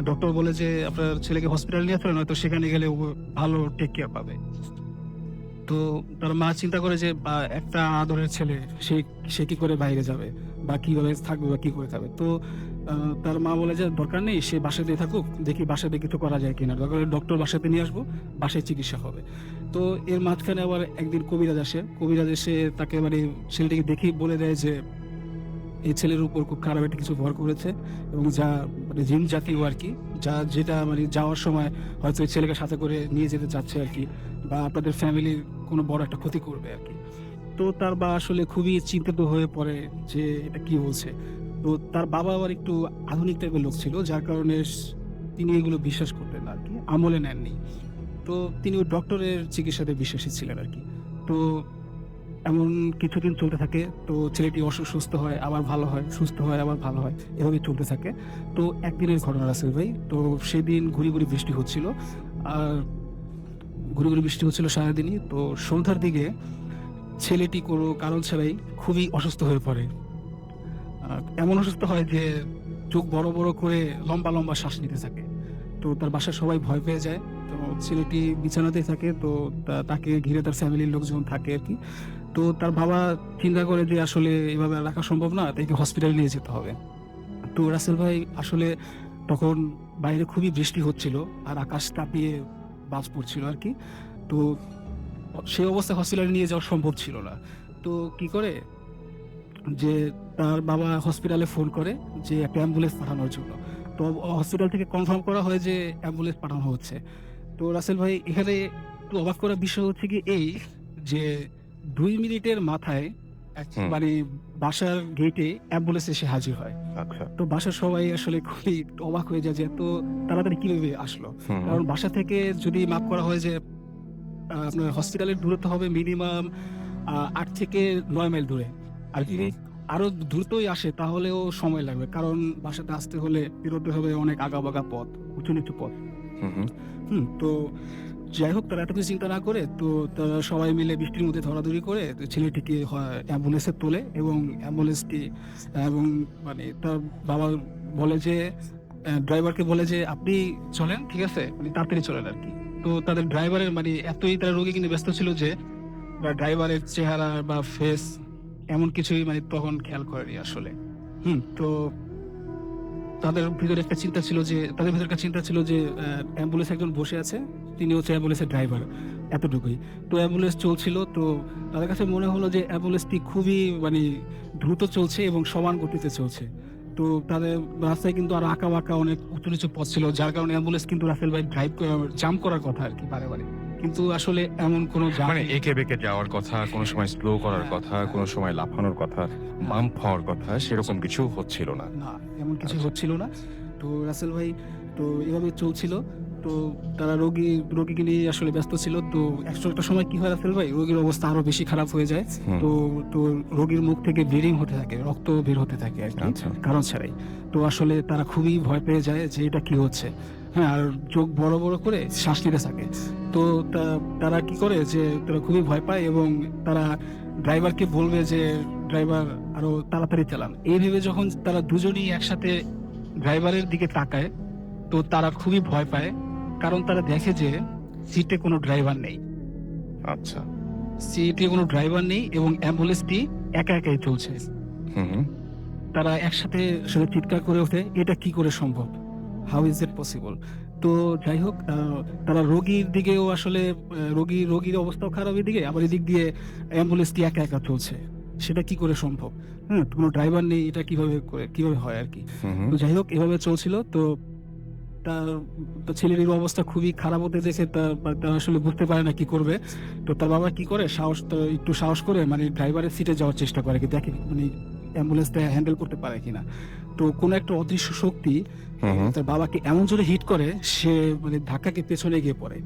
ডক্টর বলে যে আপনার ছেলেকে হসপিটালে নিয়ে চলেন, হয়তো সেখানে গেলে ও ভালো টেক কেয়ার পাবে। তো তার মা চিন্তা করে যে একটা আদরের ছেলে সে সে কি করে বাইরে যাবে বা কিভাবে থাকবে বা কি করে থাকবে। তো তার মা বলে যে দরকার নেই, সে বাসাতেই থাকুক, দেখি বাসাতে কিছু করা যায় কিনা, দরকার হলে ডক্টর বাসাতে নিয়ে আসবো, বাসায় চিকিৎসা হবে। তো এর মাঝখানে আবার একদিন কবিরাজ আসে। কবিরাজ এসে তাকে মানে ছেলেটিকে দেখেই বলে দেয় যে এই ছেলের উপর খুব খারাপ একটা কিছু ভর করেছে এবং যা মানে জিন জাতীয় আর কি, যেটা মানে যাওয়ার সময় হয়তো এই ছেলেকে সাথে করে নিয়ে যেতে চাচ্ছে আর কি, বা আপনাদের ফ্যামিলির কোনো বড় একটা ক্ষতি করবে আর কি। তো তার বা আসলে খুবই চিন্তিত হয়ে পড়ে যে এটা কি বলছে। তো তার বাবা আবার একটু আধুনিক টাইপের লোক ছিল, যার কারণে তিনি এগুলো বিশ্বাস করতেন না আর কি, আমলে নেননি। তো তিনি ওই ডক্টরের চিকিৎসাতে বিশ্বাসী ছিলেন আর কি। তো এমন কিছুদিন চলতে থাকে। তো ছেলেটি সুস্থ হয়, আবার ভালো হয়, সুস্থ হয়, আবার ভালো হয়। এভাবেই চলতে থাকে। তো একদিনের ঘটনা রাসেল ভাই। তো সেদিন ঘুরি, ঘুরি বৃষ্টি হচ্ছিল। আর ঘুরি, ঘুরি বৃষ্টি হচ্ছিল সারাদিনই। তো সন্ধ্যার দিকে ছেলেটি কোনো কারণ ছাড়াই খুবই অসুস্থ হয়ে পড়ে। এমন অসুস্থ হয় যে চোখ বড়, বড় করে লম্বা, লম্বা শ্বাস নিতে থাকে। তো তার বাসার সবাই ভয় পেয়ে যায়। তো ছেলেটি বিছানাতেই থাকে। তো তাকে ঘিরে তার ফ্যামিলির লোকজন থাকে আরকি। তো তার বাবা চিন্তা করে যে আসলে এভাবে আর রাখা সম্ভব না, তাকে হসপিটালে নিয়ে যেতে হবে। তো রাসেল ভাই আসলে তখন বাইরে খুবই বৃষ্টি হচ্ছিল আর আকাশ কাঁপিয়ে বাজ পড়ছিল আরকি। তো সেই অবস্থায় হসপিটালে নিয়ে যাওয়া সম্ভব ছিল না। তো কি করে যে তার বাবা হসপিটালে ফোন করে যে একটা অ্যাম্বুলেন্স পাঠানোর জন্য। তো হসপিটাল থেকে কনফার্ম করা হয় যে অ্যাম্বুলেন্স পাঠানো হচ্ছে। তো রাসেল ভাই এখানে একটু অবাক করার বিষয় হচ্ছে কি এই যে ২ মিনিটের মাথায় হুম। মানে বাসার গেটে অ্যাম্বুলেন্স এসে হাজির হয়। আচ্ছা, তো বাসার সবাই আসলে খুবই অবাক হয়ে যায় যে এত তাড়াতাড়ি কিভাবে আসলো। হুম, কারণ বাসা থেকে যদি মাপ করা হয় যে আপনার হসপিটালের দূরত্ব হবে মিনিমাম ৮ থেকে ৯ মাইল দূরে। আর যদি আরো দ্রুতই আসে তাহলেও সময় লাগবে। কারণ বাসাতে আসতে হলে পেরোতে হবে অনেক আগাবাগা পথ, উঁচু-নিচু পথ। হুম, হুম, তো যাই হোক তারা এত কিছু চিন্তা না করে তো তারা সবাই মিলে বৃষ্টির মধ্যে ধরাধরি করে তো ছেলেটিকে অ্যাম্বুলেন্সে তোলে এবং অ্যাম্বুলেন্সটি এবং মানে তার বাবা বলে যে ড্রাইভারকে বলে যে আপনি চলেন, ঠিক আছে? মানে তাড়াতাড়ি চলেন আরকি। তো তাদের ড্রাইভারের মানে এতই তারা রোগী কিনে ব্যস্ত ছিল যে ড্রাইভারের চেহারা বা ফেস এমন কিছুই মানে তখন খেয়াল করেনি আসলে। তো তাদের ভিতরে একটা চিন্তা ছিল যে তাদের ভিতরে একটা চিন্তা ছিল যে অ্যাম্বুলেন্সে একজন বসে আছে। তিনি হচ্ছে অ্যাম্বুলেন্সের ড্রাইভার। এতটুকুই। তো অ্যাম্বুলেন্স চলছিল। তো তাদের কাছে মনে হলো যে অ্যাম্বুলেন্সটি খুবই মানে দ্রুত চলছে এবং সমান গতিতে চলছে। তো তাদের রাস্তায় কিন্তু আরো আঁকা-বাঁকা অনেক উঁচু-নিচু পথ ছিল। যার কারণে অ্যাম্বুলেন্স কিন্তু রাসেল ভাই জাম্প করার কথা আরকি বারে, বারে। কিন্তু আসলে এমন কোনো জাম মানে এঁকে বেঁকে যাওয়ার কথা, কোনো সময় স্লো করার কথা, কোনো সময় লাফানোর কথা, বাম্প হওয়ার কথা, সেরকম কিছু হচ্ছিল না। না, এমন কিছু আচ্ছা। হচ্ছিল না। তো রাসেল ভাই তো এভাবে চলছিল। তো তারা রোগীকে নিয়ে আসলে ব্যস্ত ছিল। তো একটা সময় কি হয় রাসেল ভাই, রোগীর অবস্থা আরো বেশি খারাপ হয়ে যায়। হুম, তো তো রোগীর মুখ থেকে ব্লিডিং হতে থাকে, রক্ত বের হতে থাকে আরকি আচ্ছা, কারণ ছাড়াই। তো আসলে তারা খুবই ভয় পেয়ে যায় যে এটা কি হচ্ছে। হ্যাঁ, আর চোখ বড়, বড় করে শ্বাস নিতে থাকে। তো তারা কি করে যে তারা খুবই ভয় পায় এবং তারা ড্রাইভারকে বলবে যে ড্রাইভার আরো তাড়াতাড়ি চালান। এই ভেবে যখন তারা দুজনেই একসাথে ড্রাইভারের দিকে তাকায়, তো তারা খুবই ভয় পায়, কারণ তারা দেখে যে সিটে কোনো ড্রাইভার নেই। আচ্ছা। সিটে কোনো ড্রাইভার নেই এবং অ্যাম্বুলেন্সটি একা একাই চলছে। হুম হুম। তারা একসাথে আসলে চিৎকার করে ওঠে, এটা কি করে সম্ভব, হাউ ইজ ইট পসিবল। তো যাই হোক, তারা রোগীর দিকেও আসলে রোগীর অবস্থাও খারাপ, এদিকে আবার এদিক দিয়ে অ্যাম্বুলেন্সটি একা একা চলছে, সেটা কি করে সম্ভব। হ্যাঁ, কোনো ড্রাইভার নেই, এটা কিভাবে হয় আর কি। হুম হুম। তো যাই হোক, এভাবে চলছিল। তো তার তার ছেলেটির অবস্থা খুবই খারাপ হতে দেখে তার আসলে বুঝতে পারে না কি করবে। তো তার বাবা কি করে, একটু সাহস করে মানে ড্রাইভারের সিটে যাওয়ার চেষ্টা করে, কি দেখে মানে অ্যাম্বুলেন্সটা হ্যান্ডেল করতে পারে কিনা। তো কোনো একটা অদৃশ্য শক্তি হুম হুম। তার বাবাকে এমন জোরে হিট করে, সে মানে ধাক্কাকে পেছনে গিয়ে পড়ে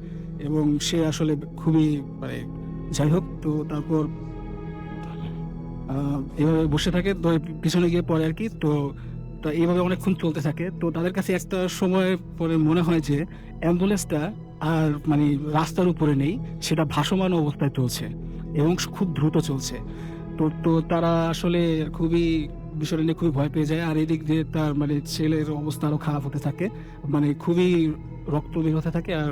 এবং সে আসলে খুবই মানে, যাই হোক, তো তারপর এভাবে বসে থাকে, তো পিছনে গিয়ে পড়ে আর কি। তো তো এইভাবে অনেকক্ষণ চলতে থাকে। তো তাদের কাছে একটা সময় পরে মনে হয় যে অ্যাম্বুলেন্সটা আর মানে রাস্তার উপরে নেই, সেটা ভাসমান অবস্থায় চলছে এবং খুব দ্রুত চলছে। তো তারা আসলে খুবই বিষয়টা নিয়ে খুবই ভয় পেয়ে যায়। আর এদিক দিয়ে তার মানে ছেলের অবস্থা আরো খারাপ হতে থাকে, মানে খুবই রক্ত বের হতে থাকে, আর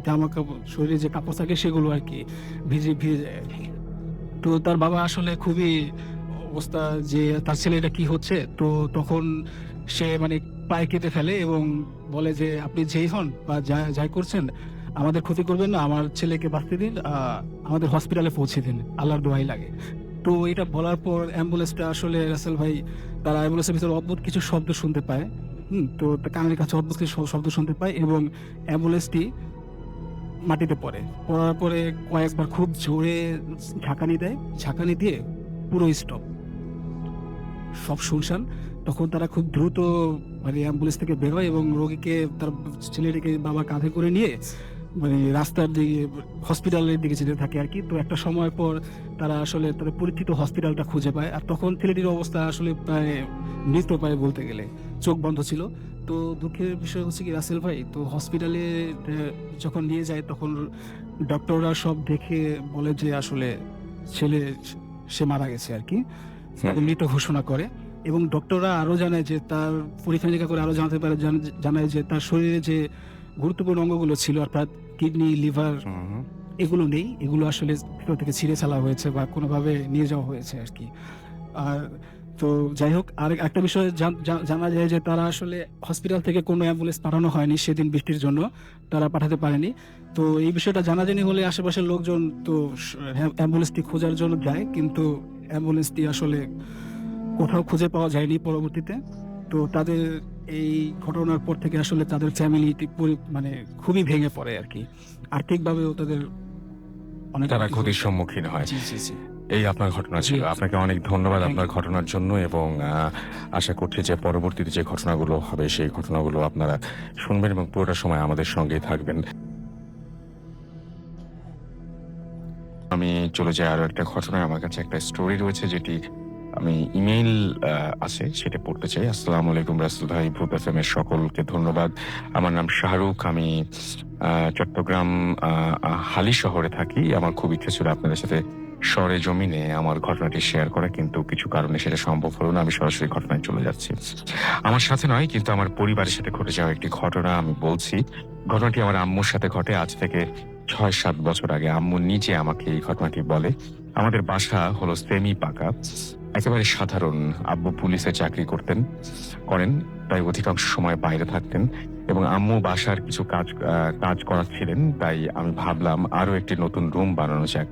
জামা কাপড়, শরীরে যে কাপড় থাকে সেগুলো আর কি ভিজে ভিজে যায় আর কি। তো তার বাবা আসলে খুবই অবস্থা যে তার ছেলে এটা কি হচ্ছে। তো তখন সে মানে পায়ে কেটে ফেলে এবং বলে যে, আপনি যেই হন বা যাই করছেন, আমাদের ক্ষতি করবেন না, আমার ছেলেকে বাঁচতে দিন, আমাদের হসপিটালে পৌঁছে দিন, আল্লাহর দোয়াই লাগে। তো এটা বলার পর অ্যাম্বুলেন্সটা আসলে রাসেল ভাই, তারা অ্যাম্বুলেন্সের ভিতরে অদ্ভুত কিছু শব্দ শুনতে পায়। তো তার কানের কাছে অদ্ভুত কিছু শব্দ শুনতে পায় এবং অ্যাম্বুলেন্সটি মাটিতে পড়ে। পড়ার পরে কয়েকবার খুব জোরে ঝাঁকানি দেয়। ঝাঁকানি দিয়ে পুরো স্টপ। সব শুনশান। তখন তারা খুব দ্রুত মানে অ্যাম্বুলেন্স থেকে বের হয় এবং রোগীকে, তার ছেলেটিকে বাবা কাঁধে করে নিয়ে মানে রাস্তার দিকে, হসপিটালের দিকে যেতে থাকে আরকি। তো একটা সময় পর তারা আসলে তাদের পরিচিত হসপিটালটা খুঁজে পায়। আর তখন ছেলেটির অবস্থা আসলে প্রায় মৃতপ্রায় বলতে গেলে। চোখ বন্ধ ছিল। তো দুঃখের বিষয় হচ্ছে কি রাসেল ভাই, তো হসপিটালে যখন নিয়ে যায় তখন ডক্টররা সব দেখে বলে যে আসলে ছেলে সে মারা গেছে আরকি। তাকে মৃত ঘোষণা করে এবং ডক্টররা আরো জানায় যে তার পরীক্ষা নিরীক্ষা করে আরো জানতে পারে, জানায় যে তার শরীরে যে গুরুত্বপূর্ণ অঙ্গগুলো ছিল, অর্থাৎ কিডনি, লিভার, হুম হুম। এগুলো নেই। এগুলো আসলে ভিতর থেকে ছিঁড়ে ফেলা হয়েছে বা কোনোভাবে নিয়ে যাওয়া হয়েছে আরকি। আর তো যাই হোক, একটা বিষয় জানা যায় যে তারা আসলে হসপিটাল থেকে কোনো অ্যাম্বুলেন্স পাঠানো হয়নি সেদিন, বৃষ্টির জন্য তারা পাঠাতে পারেনি। তো এই বিষয়টা জানাজানি হলে আশেপাশের লোকজন তো অ্যাম্বুলেন্সটি খোঁজার জন্য যায়, কিন্তু অ্যাম্বুলেন্সটি আসলে কোথাও খুঁজে পাওয়া যায়নি পরবর্তীতে। তো তাদের এই ঘটনার পর থেকে আসলে তাদের ফ্যামিলিটি মানে খুবই ভেঙে পড়ে আরকি। আর্থিকভাবেও তাদের অনেক তারা ক্ষতি ক্ষতির হয়েছে। সম্মুখীন হয়। জি, জি, জি। এই আপনার ঘটনা জি। ছিল। আপনাকে অনেক ধন্যবাদ Thank আপনার you. ঘটনার জন্য এবং আশা করছি যে পরবর্তীতে যে ঘটনাগুলো হবে সেই ঘটনাগুলো আপনারা শুনবেন এবং পুরোটা সময় আমাদের সঙ্গেই থাকবেন। আমি চলে যাই আরো একটা ঘটনায়। আমার কাছে একটা স্টোরি রয়েছে যেটি আমি ইমেইল আছে সেটা পড়তে চাই। আসসালামু আলাইকুম রাসেল ভাই, ভূত এফএম এর সকলকে ধন্যবাদ। আমার নাম শাহরুখ। আমি চট্টগ্রাম হালি শহরে থাকি। আমার খুব ইচ্ছে ছিল আপনাদের সাথে সরেজমিনে আমার ঘটনাটি শেয়ার করা, কিন্তু কিছু কারণে সেটা সম্ভব হলো না। আমি সরাসরি ঘটনায় চলে যাচ্ছি। আমার সাথে নয়, কিন্তু আমার পরিবারের সাথে ঘটে যাওয়া একটি ঘটনা আমি বলছি। ঘটনাটি আমার আম্মুর সাথে ঘটে আজ থেকে ৬-৭ বছর আগে। আম্মু নিজে আমাকে এই ঘটনাটি বলে। আমাদের বাসা হলো সেমি পাকা, একেবারে সাধারণ। আব্বু পুলিশে চাকরি করেন, তাই অধিকাংশ সময় বাইরে থাকতেন এবং আম্মু বাসার কিছু কাজ করাচ্ছিলেন। তাই আমি ভাবলাম আরো একটি নতুন রুম বানানো যাক।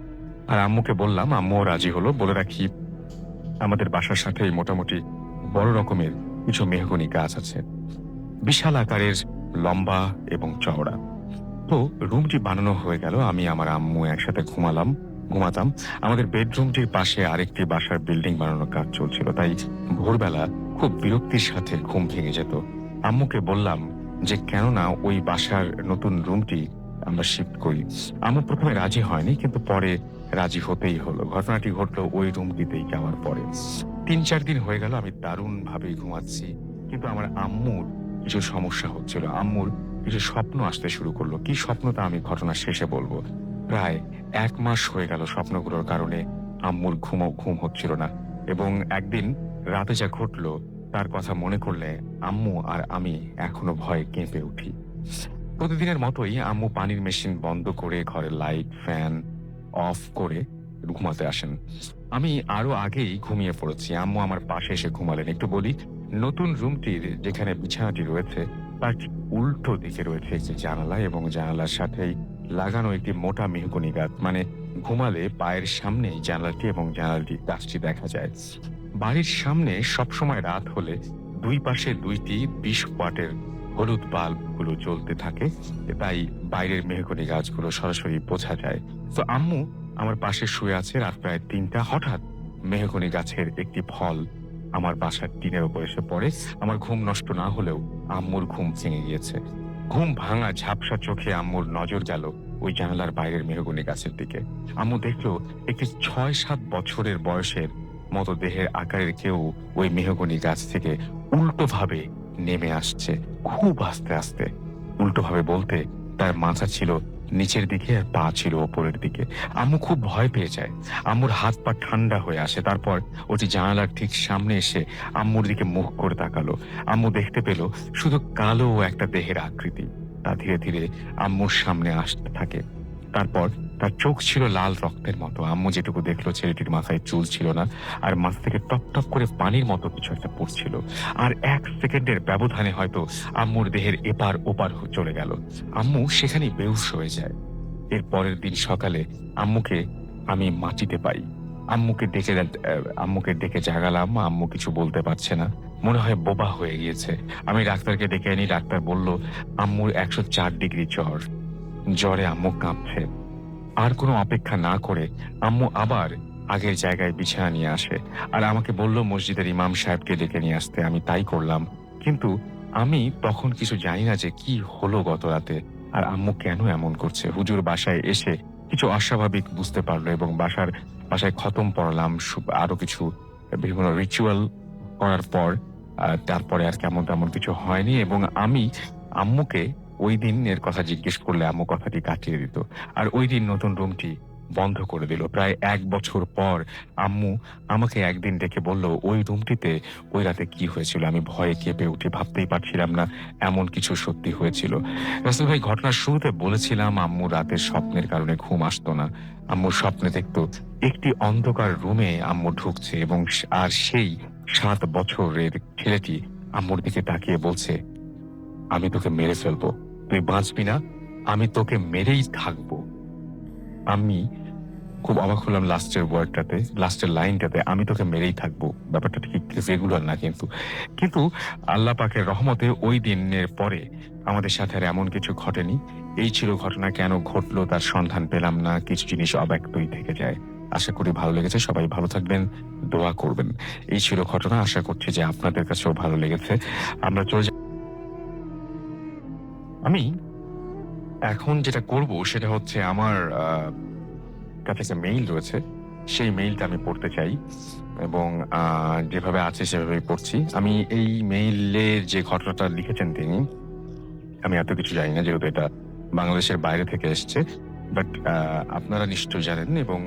আর আম্মুকে বললাম, আম্মুও রাজি হলো। বলে রাখি, আমাদের বাসার সাথেই মোটামুটি বড় রকমের কিছু মেহগনি গাছ আছে, বিশাল আকারের, লম্বা এবং চওড়া। তো রুমটি বানানো হয়ে গেল। আমি আমার আম্মু একসাথে ঘুমাতাম। আমাদের বেডরুমটির পাশে আরেকটি বাসার বিল্ডিং বানানোর কাজ চলছিল, তাই ভোরবেলা খুব বিরক্তির সাথে ঘুম ভেঙে যেত। আম্মুকে বললাম যে কেননা ওই বাসার নতুন রুমটি আমরা শিফট করি। আম্মু প্রথমে রাজি হয়নি, কিন্তু পরে রাজি হতেই হলো। ঘটনাটি ঘটলো ওই রুমটিতেই যাওয়ার পরে। ৩-৪ দিন হয়ে গেল আমি দারুণ ভাবেই ঘুমাচ্ছি, কিন্তু আমার আম্মুর কিছু সমস্যা হচ্ছিল। আম্মুর কিছু স্বপ্ন আসতে শুরু করলো। কি স্বপ্ন তা আমি ঘটনার শেষে বলবো। প্রায় ১ মাস হয়ে গেল স্বপ্নগুলোর কারণে আম্মুর ঘুম হচ্ছিল না এবং একদিন রাতে যা ঘটলো তার কথা মনে করলে আম্মু আর আমি এখনো ভয়ে কেঁপে উঠি। প্রতিদিনের মতোই আম্মু পানির মেশিন বন্ধ করে ঘরের লাইট ফ্যান অফ করে ঘুমাতে আসেন। আমি আরো আগেই ঘুমিয়ে পড়েছি। আম্মু আমার পাশে এসে ঘুমালেন। একটু বলি, নতুন রুমটির যেখানে বিছানাটি রয়েছে তার ঠিক উল্টো দিকে রয়েছে একটি জানালা এবং জানালার সাথেই লাগানো একটি মোটা মেহগনি গাছ। মানে ঘুমালে পায়ের সামনেই জানালাটি এবং জানালাটি গাছটি দেখা যায়। বাড়ির সামনে সবসময় রাত হলে দুই পাশে দুইটি 20 ওয়াটের হলুদ বাল্বগুলো জ্বলতে থাকে, তাই বাইরের মেহগনি গাছগুলো সরাসরি বোঝা যায়। তো আম্মু আমার পাশে শুয়ে আছে। রাত প্রায় 3টা। হঠাৎ মেহগনি গাছের একটি ফল আমার বাসার টিনের উপর এসে পড়ে। আমার ঘুম নষ্ট না হলেও আম্মুর ঘুম ভেঙে গিয়েছে। ঘুম ভাঙা ঝাপসা চোখে আম্মুর নজর গেল ওই জানালার বাইরের মেহগনি গাছের দিকে। আম্মু দেখলো একটি 6-7 বছরের বয়সের মতো দেহের আকারের কেউ ওই মেহগনি গাছ থেকে উল্টো ভাবে নেমে আসছে, খুব আস্তে আস্তে। উল্টো ভাবে বলতে তার মাথা ছিল নিচের দিকে আর পা ছিল ওপরের দিকে। আম্মু খুব ভয় পেয়ে যায়। আম্মুর হাত পা ঠান্ডা হয়ে আসে। তারপর ওটি জানালার ঠিক সামনে এসে আম্মুর দিকে মুখ করে তাকালো। আম্মু দেখতে পেল শুধু কালো একটা দেহের আকৃতি। তা ধীরে ধীরে আম্মুর সামনে আসতে থাকে। তারপর তার চোখ ছিল লাল রক্তের মতো। আম্মু যেটুকু দেখলো, ছেলেটির মাথায় চুল ছিল না, আর মাথা থেকে টপ টপ করে পানির মতো কিছু একটা পড়ছিল। আর 1 সেকেন্ডের ব্যবধানে হয়তো আম্মুর দেহের এপার ওপার চলে গেল। আম্মু সেখানেই বেহুশ হয়ে যায়। এর পরের দিন সকালে আম্মুকে আমি মাটিতে পাই। আম্মুকে ডেকে জাগালাম। আম্মু কিছু বলতে পারছে না, মনে হয় বোবা হয়ে গিয়েছে। আমি ডাক্তারকে ডেকে আনি। ডাক্তার বলল আম্মুর 104 ডিগ্রি জ্বর। জ্বরে আম্মু কাঁপছে। আর কোনো অপেক্ষা না করে আম্মু আবার আগের জায়গায় বিছানা নিয়ে আসে আর আমাকে বলল মসজিদের ইমাম সাহেবকে ডেকে নিয়ে আসতে। আমি তাই করলাম। কিন্তু আমি তখন কিছু জানি না যে কি হলো গত রাতে আর আম্মু কেন এমন করছে। হুজুর বাসায় এসে কিছু অস্বাভাবিক বুঝতে পারলো এবং বাসায় খতম পড়ালাম, আরো কিছু বিভিন্ন রিচুয়াল করার পর তারপরে আর কেমন তেমন কিছু হয়নি। এবং আমি আম্মুকে ওই দিনের কথা জিজ্ঞেস করলে আম্মু কথাটি কাটিয়ে দিত। আর ওই দিন নতুন রুমটি বন্ধ করে দিল। প্রায় 1 বছর পর আম্মু আমাকে একদিন ডেকে বলল ওই রুমটিতে ওই রাতে কি হয়েছিল। আমি ভয়ে কেঁপে উঠে ভাবতেই পারছিলাম না এমন কিছু সত্যি হয়েছিল। রাসেল ভাই, ঘটনার শুরুতে বলেছিলাম আম্মু রাতের স্বপ্নের কারণে ঘুম আসতো না। আম্মুর স্বপ্নে দেখতো একটি অন্ধকার রুমে আম্মু ঢুকছে এবং আর সেই 7 বছরের ছেলেটি আম্মুর দিকে তাকিয়ে বলছে, আমি তোকে মেরে ফেলবো, তুই বাঁচবি না, আমি তোকে মেরেই থাকবো। আমি খুব অবাক হলাম লাস্টের লাইনটাতে, আমি তোকে মেরেই থাকবো। ব্যাপারটা ঠিক রেগুলার না, কিন্তু আল্লাহ পাকের রহমতে ওই দিনের পরে আমাদের সাথে আর এমন কিছু ঘটেনি। এই ছিল ঘটনা। কেন ঘটলো তার সন্ধান পেলাম না। কিছু জিনিস অব্যক্তই থেকে যায়। আশা করি ভালো লেগেছে। সবাই ভালো থাকবেন, দোয়া করবেন। এই ছিল ঘটনা। আশা করছি যে আপনাদের কাছেও ভালো লেগেছে। আমরা চলে আমি এখন যেটা করব সেটা হচ্ছে আমার কাছে একটা মেইল রয়েছে, সেই মেইলটা আমি পড়তে চাই এবং যেভাবে আছে সেভাবেই পড়ছি। আমি এই মেইলের যে ঘটনাটা লিখেছেন তিনি, আমি এত কিছু জানি না যেহেতু এটা বাংলাদেশের বাইরে থেকে এসছে। বাট আপনারা নিশ্চয়ই জানেন এবং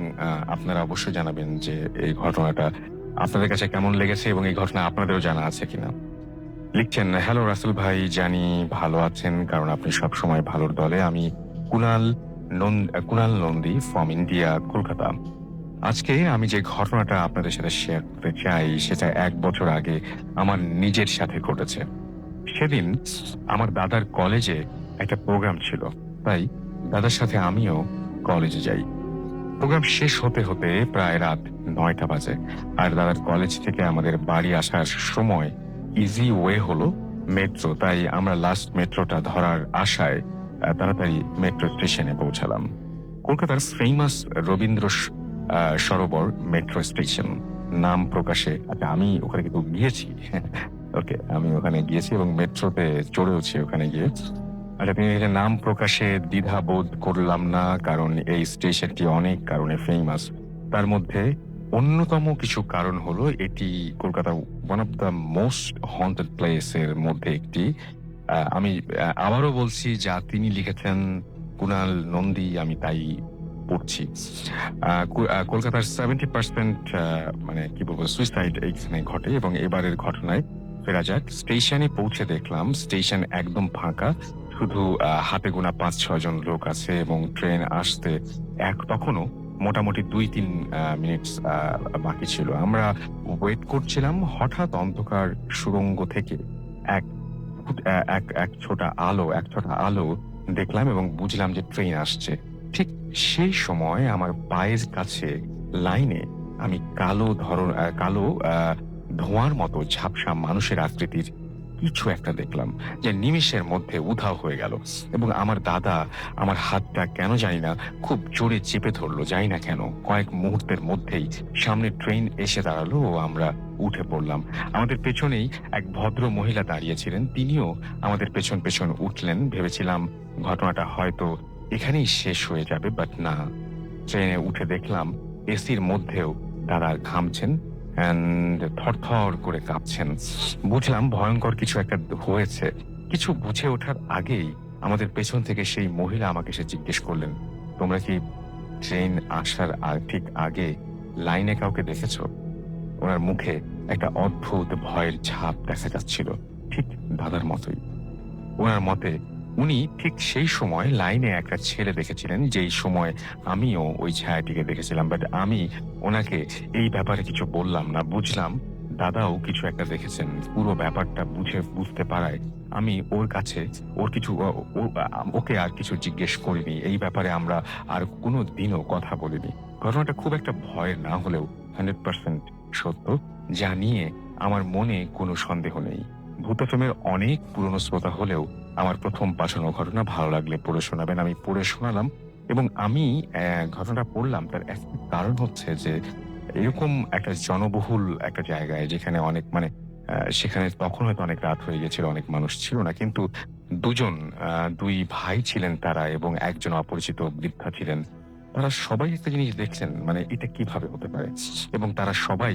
আপনারা অবশ্যই জানাবেন যে এই ঘটনাটা আপনাদের কাছে কেমন লেগেছে এবং এই ঘটনা আপনাদেরও জানা আছে কিনা। লিখছেন, হ্যালো রাসেল ভাই, জানি ভালো আছেন কারণ আপনি সবসময় ভালোর দলে। আমি কুনাল নন্দী ফ্রম ইন্ডিয়া, কলকাতা। আজকে আমি যে ঘটনাটা আপনাদের সাথে শেয়ার করতে চাই সেটা 1 বছর আগে আমার নিজের সাথে ঘটেছে। সেদিন আমার দাদার কলেজে একটা প্রোগ্রাম ছিল, তাই দাদার সাথে আমিও কলেজে যাই। প্রোগ্রাম শেষ হতে হতে প্রায় রাত 9টা বাজে। আর দাদার কলেজ থেকে আমাদের বাড়ি আসার সময় ইজি ওয়ে হলো মেট্রো, তাই আমরা লাস্ট মেট্রোটা ধরার আশায় তাড়াতাড়ি মেট্রো স্টেশনে পৌঁছালাম। কলকাতার famous Rabindra Sarobar metro station, নাম প্রকাশে। আচ্ছা, আমি ওখানে কিন্তু গিয়েছি। ওকে, আমি ওখানে গিয়েছি এবং মেট্রোতে চড়েওছি ওখানে গিয়ে। আচ্ছা, তিনি নাম প্রকাশে দ্বিধা বোধ করলাম না, কারণ এই স্টেশনটি অনেক কারণে ফেমাস। তার মধ্যে অন্যতম কিছু কারণ হলো এটি কলকাতার one of the most haunted প্লেসের মধ্যে একটি। আমি আবারও বলছি, যা তিনি লিখেছেন কুনাল নন্দী, আমি তাই পড়ছি। কলকাতার 70% মানে কি বলবো সুইসাইড এইখানে ঘটে এবং এবারের ঘটনায় ফেরা যাক। স্টেশনে পৌঁছে দেখলাম স্টেশন একদম ফাঁকা। শুধু হাতে গোনা ৫-৬ জন লোক আছে এবং ট্রেন আসতে তখনও মোটামুটি ২-৩ মিনিটস বাকি ছিল। আমরা ওয়েট করছিলাম। হঠাৎ অন্ধকার সুড়ঙ্গ থেকে এক ফুট অ্যা এক এক ছোটা আলো দেখলাম এবং বুঝলাম যে ট্রেন আসছে। ঠিক সেই সময় আমার পায়ের কাছে লাইনে আমি কালো ধোঁয়ার মতো ঝাপসা মানুষের আকৃতির কিছু একটা দেখলাম, যে নিমেষের মধ্যে উধাও হয়ে গেল এবং আমার দাদা আমার হাতটা কেন জানি না খুব জোরে চেপে ধরলো, জানি না কেন। কয়েক মুহূর্তের মধ্যেই সামনে ট্রেন এসে দাঁড়ালো ও আমরা উঠে পড়লাম। আমাদের পেছনেই এক ভদ্র মহিলা দাঁড়িয়েছিলেন, তিনিও আমাদের পেছন উঠলেন। ভেবেছিলাম ঘটনাটা হয়তো এখানেই শেষ হয়ে যাবে, বাট না। ট্রেনে উঠে দেখলাম এসির মধ্যেও দাদা ঘামছেন অ্যান্ড থরথর করে কাঁপছেন। বুঝলাম ভয়ঙ্কর কিছু একটা হয়েছে। কিছু বুঝে ওঠার আগেই আমাদের পেছন থেকে সেই মহিলা আমাকে এসে জিজ্ঞেস করলেন, তোমরা কি ট্রেন আসার ঠিক আগে লাইনে কাউকে দেখেছো? ওনার মুখে একটা অদ্ভুত ভয়ের ছাপ দেখা যাচ্ছিল, ঠিক দাদার মতোই। ওনার মতে উনি ঠিক সেই সময় লাইনে একটা ছেলে দেখেছিলেন, যেই সময় আমিও ওই ছায়াটিকে দেখেছিলাম। বাট আমি ওনাকে এই ব্যাপারে কিছু বললাম না। বুঝলাম দাদাও কিছু একটা দেখেছেন। পুরো ব্যাপারটা বুঝতে পারায় আমি ওর কাছে ওকে আর কিছু জিজ্ঞেস করিনি। এই ব্যাপারে আমরা আর কোনো দিনও কথা বলিনি। ঘটনাটা খুব একটা ভয়ের না হলেও 100% সত্য, যা নিয়ে আমার মনে কোনো সন্দেহ নেই। ভূত এফএমের অনেক পুরনো শ্রোতা হলেও আমার প্রথম পাঠানো ঘটনা ভালো লাগলে পড়ে শোনাবেন। আমি পড়ে শোনালাম এবং আমি ঘটনাটা পড়লাম তার একটা কারণ হচ্ছে যে এরকম একটা জনবহুল একটা জায়গায় যেখানে অনেক সেখানে তখন হয়তো অনেক রাত হয়ে গেছিল, অনেক মানুষ ছিল না, কিন্তু দুই ভাই ছিলেন তারা এবং একজন অপরিচিত বৃদ্ধা ছিলেন। তারা সবাই একটা জিনিস দেখছেন, এটা কিভাবে হতে পারে, এবং তারা সবাই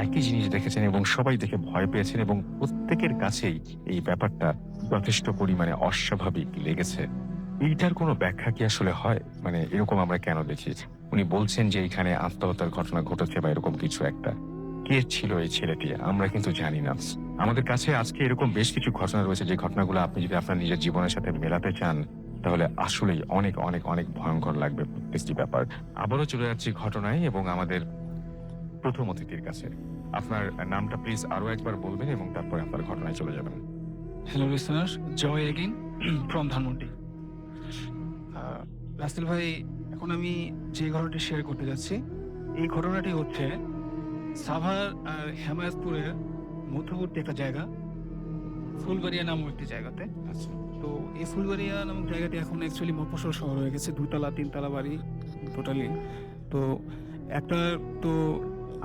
একই জিনিস দেখেছেন এবং সবাই দেখে ভয় পেয়েছেন এবং প্রত্যেকের কাছেই এই ব্যাপারটা যথেষ্ট পরিমাণে অস্বাভাবিক লেগেছে। এইটার কোনো ব্যাখ্যা কি আসলে হয়? এরকম আমরা কেন দেখি? উনি বলছেন যে এখানে আত্মহত্যার ঘটনা ঘটেছে বা এরকম কিছু একটা। কে ছিল এই ছেলেটি আমরা কিন্তু জানি না। আমাদের কাছে আজকে এরকম বেশ কিছু ঘটনা রয়েছে, যে ঘটনাগুলো আপনি যদি আপনার নিজের জীবনের সাথে মেলাতে চান তাহলে আসলেই অনেক অনেক অনেক ভয়ঙ্কর লাগবে প্রত্যেকটি ব্যাপার। আবারও চলে যাচ্ছি ঘটনায় এবং আমাদের প্রথম অতিথির কাছে। আপনার নামটা প্লিজ আরো একবার বলবেন এবং তারপরে আপনার ঘটনায় চলে যাবেন। Hello listeners, Joy again from Dhanmondi. Russell ভাই, এখন আমি যে ঘটনাটি শেয়ার করতে যাচ্ছি, এই ঘটনাটি হচ্ছে সাভার আর হেমায়তপুরের মধ্যবর্তী একটা জায়গা, ফুলবাড়িয়া নামক একটি জায়গাতে। আচ্ছা, তো এই ফুলবাড়িয়া নামক জায়গাটি এখন অ্যাকচুয়ালি মফস্বল শহর হয়ে গেছে, 2 তলা 3 তলা বাড়ি টোটালি। তো একটা তো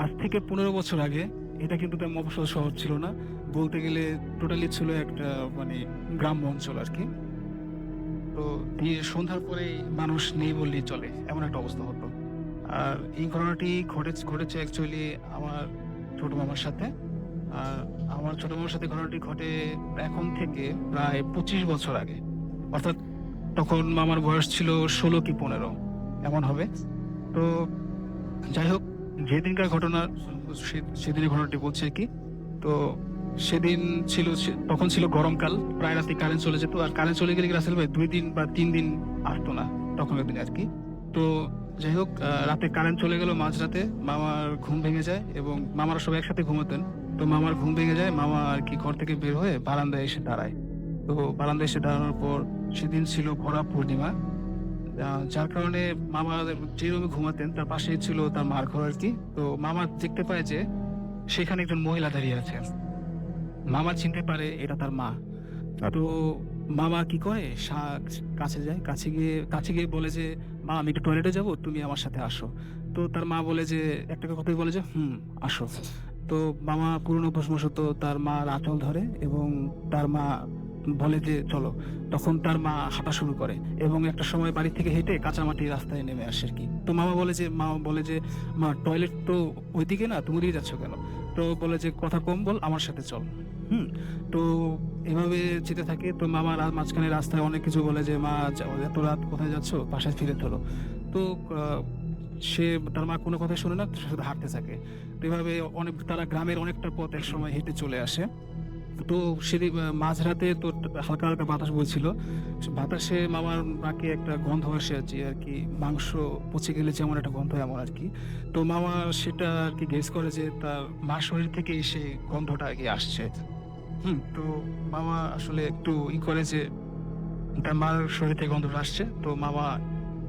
আজ থেকে 15 বছর আগে এটা কিন্তু তার মফস্বল শহর ছিল না, বলতে গেলে টোটালি ছিল একটা গ্রাম্য অঞ্চল আর কি। তো দিয়ে সন্ধ্যার পরে মানুষ নেই বললেই চলে, এমন একটা অবস্থা হতো। আর এই ঘটনাটি ঘটেছে অ্যাকচুয়ালি আমার ছোট মামার সাথে। আর আমার ছোট মামার সাথে ঘটনাটি ঘটে এখন থেকে প্রায় 25 বছর আগে, অর্থাৎ তখন মামার বয়স ছিল 16 কি 15 এমন হবে। তো যাই হোক, যেদিনকার ঘটনা সেদিনের ঘটনাটি বলছে কি। তো সেদিন তখন ছিল গরমকাল, প্রায় রাতে কারেন্ট চলে যেত। আর কারেন্ট চলে গেলে কি রাসেল ভাই 2 দিন বা 3 দিন আসতো না তখনকার দিনে আর কি। তো যাই হোক, রাতে কারেন্ট চলে গেল মাঝরাতে, মামার ঘুম ভেঙে যায় এবং মামারা সবাই একসাথে ঘুমাতেন। তো মামার ঘুম ভেঙে যায়, মামা আর কি ঘর থেকে বের হয়ে বারান্দায় এসে দাঁড়ায়। তো বারান্দায় এসে দাঁড়ানোর পর সেদিন ছিল ভরা পূর্ণিমা, যার কারণে মামা যে রুমে ঘুমাতেন তার পাশেই ছিল তার মার ঘর আর কি। তো মামা দেখতে পায় যে সেখানে একজন মহিলা দাঁড়িয়ে আছে। মামা চিনতে পারে এটা তার মা। তো মামা কি করে, কাছে গিয়ে বলে যে, মা আমি একটু টয়লেটে যাবো, তুমি আমার সাথে আসো। তো তার মা বলে যে, একটা কথাই বলে যে আসো। তো মামা পুরনো অভ্যাসমশত তার মার আঁচল ধরে এবং তার মা বলে যে চলো। তখন তার মা হাঁটা শুরু করে এবং একটা সময় বাড়ি থেকে হেঁটে কাঁচামাটি রাস্তায় নেমে আসে আর কি। তো মামা বলে যে মা টয়লেট তো ওইদিকে না, তুমি ওদিকে যাচ্ছ কেন? তো বলে যে কথা কম বল, আমার সাথে চল। তো এভাবে যেতে থাকে। তো মামা মাঝখানে রাস্তায় অনেক কিছু বলে যে, মা এত রাত কোথায় যাচ্ছ, বাসায় ফিরে চলো। তো তার মা কোনো কথা শুনে না, শুধু হাঁটতে থাকে। তো এভাবে তারা গ্রামের অনেকটা পথ এক সময় হেঁটে চলে আসে। তো সেদিন মাঝরাতে তো হালকা হালকা বাতাস বইছিল। বাতাসে মামার নাকে একটা গন্ধ আসে যে আর কি মাংস পচে গেলে যেমন একটা গন্ধ এমন আর কি। তো মামা সেটা আর কি গেস করে যে তার মার শরীর থেকে সেই গন্ধটা আর কি আসছে। তো মামা আসলে একটু করে যে তার মার শরীর থেকে গন্ধটা আসছে। তো মামা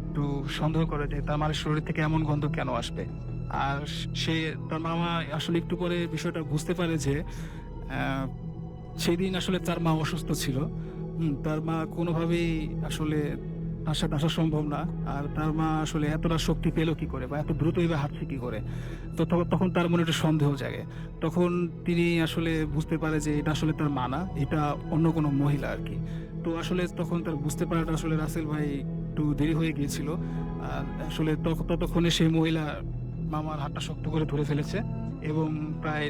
একটু সন্দেহ করে যে তার মায়ের শরীর থেকে এমন গন্ধ কেন আসবে। আর সে তার মামা আসলে একটু পরে বিষয়টা বুঝতে পারে যে আহ, সেদিন আসলে তার মা অসুস্থ ছিল। তার মা কোনোভাবেই আসলে তার সাথে আসা সম্ভব না। আর তার মা আসলে এতটা শক্তি পেল কি করে বা এত দ্রুত এভাবে হাঁটছে কি করে। তো তখন তার মনে একটা সন্দেহ জাগে। তখন তিনি আসলে বুঝতে পারে যে এটা আসলে তার মা না, এটা অন্য কোনো মহিলা আর কি। তো আসলে তখন তার বুঝতে পারাটা আসলে রাসেল ভাই একটু দেরি হয়ে গিয়েছিল। আর আসলে ততক্ষণে সেই মহিলা মামার হাতটা শক্ত করে ধরে ফেলেছে এবং প্রায়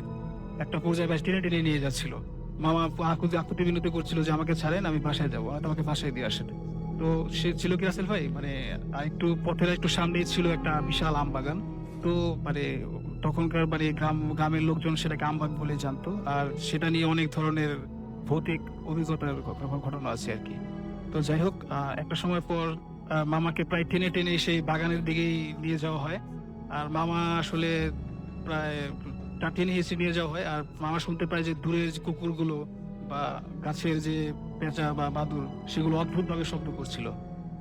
একটা পর্যায়ে বেশ টেনে টেনে নিয়ে যাচ্ছিল। মামা আকুতি বিনতি করছিল যে আমাকে ছাড়েন, আমি বাসায় যাবো, হয়তো আমাকে বাসায় দিয়ে আসেন। তো সে ছিল কি রাসেল ভাই, মানে একটু পথের একটু সামনেই ছিল একটা বিশাল আম বাগান। তো মানে তখনকার মানে গ্রামের লোকজন সেটাকে আমবাগ বলে জানতো। আর সেটা নিয়ে অনেক ধরনের ভৌতিক অভিজ্ঞতার ঘটনা আছে আর কি। তো যাই হোক, একটা সময় পর মামাকে প্রায় টেনে টেনে সেই বাগানের দিকেই নিয়ে যাওয়া হয়। আর মামা আসলে প্রায় টেনে হেঁচড়ে নিয়ে যাওয়া হয়। আর মামা শুনতে পায় যে দূরের যে কুকুরগুলো বা গাছের যে পেঁচা বা বাদুড় সেগুলো অদ্ভুত ভাবে শব্দ করছিল।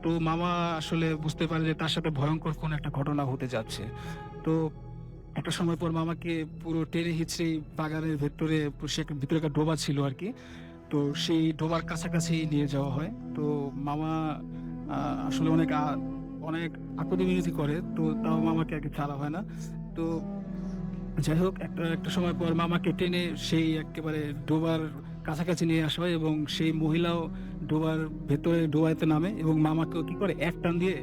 তো মামা আসলে বুঝতে পারে যে তার সাথে ভয়ঙ্কর কোন একটা ঘটনা হতে যাচ্ছে। তো একটা সময় পর মামাকে পুরো টেনে হিচড়ে বাগানের ভেতরে ভিতরে একটা ডোবা ছিল আর কি। তো সেই ডোবার কাছাকাছি নিয়ে যাওয়া হয়। তো মামা আসলে অনেক আকুতি মিনতি করে, তো তাও মামাকে আর কি ছাড়া হয় না। তো যাই হোক, একটা সময় পর মামাকে টেনে সেই একেবারে ডোবার কাছাকাছি নিয়ে আসা হয় এবং সেই মহিলাও ডোবার ভেতরে ডোবাতে নামে এবং মামাকেও কি করে এক টান দিয়ে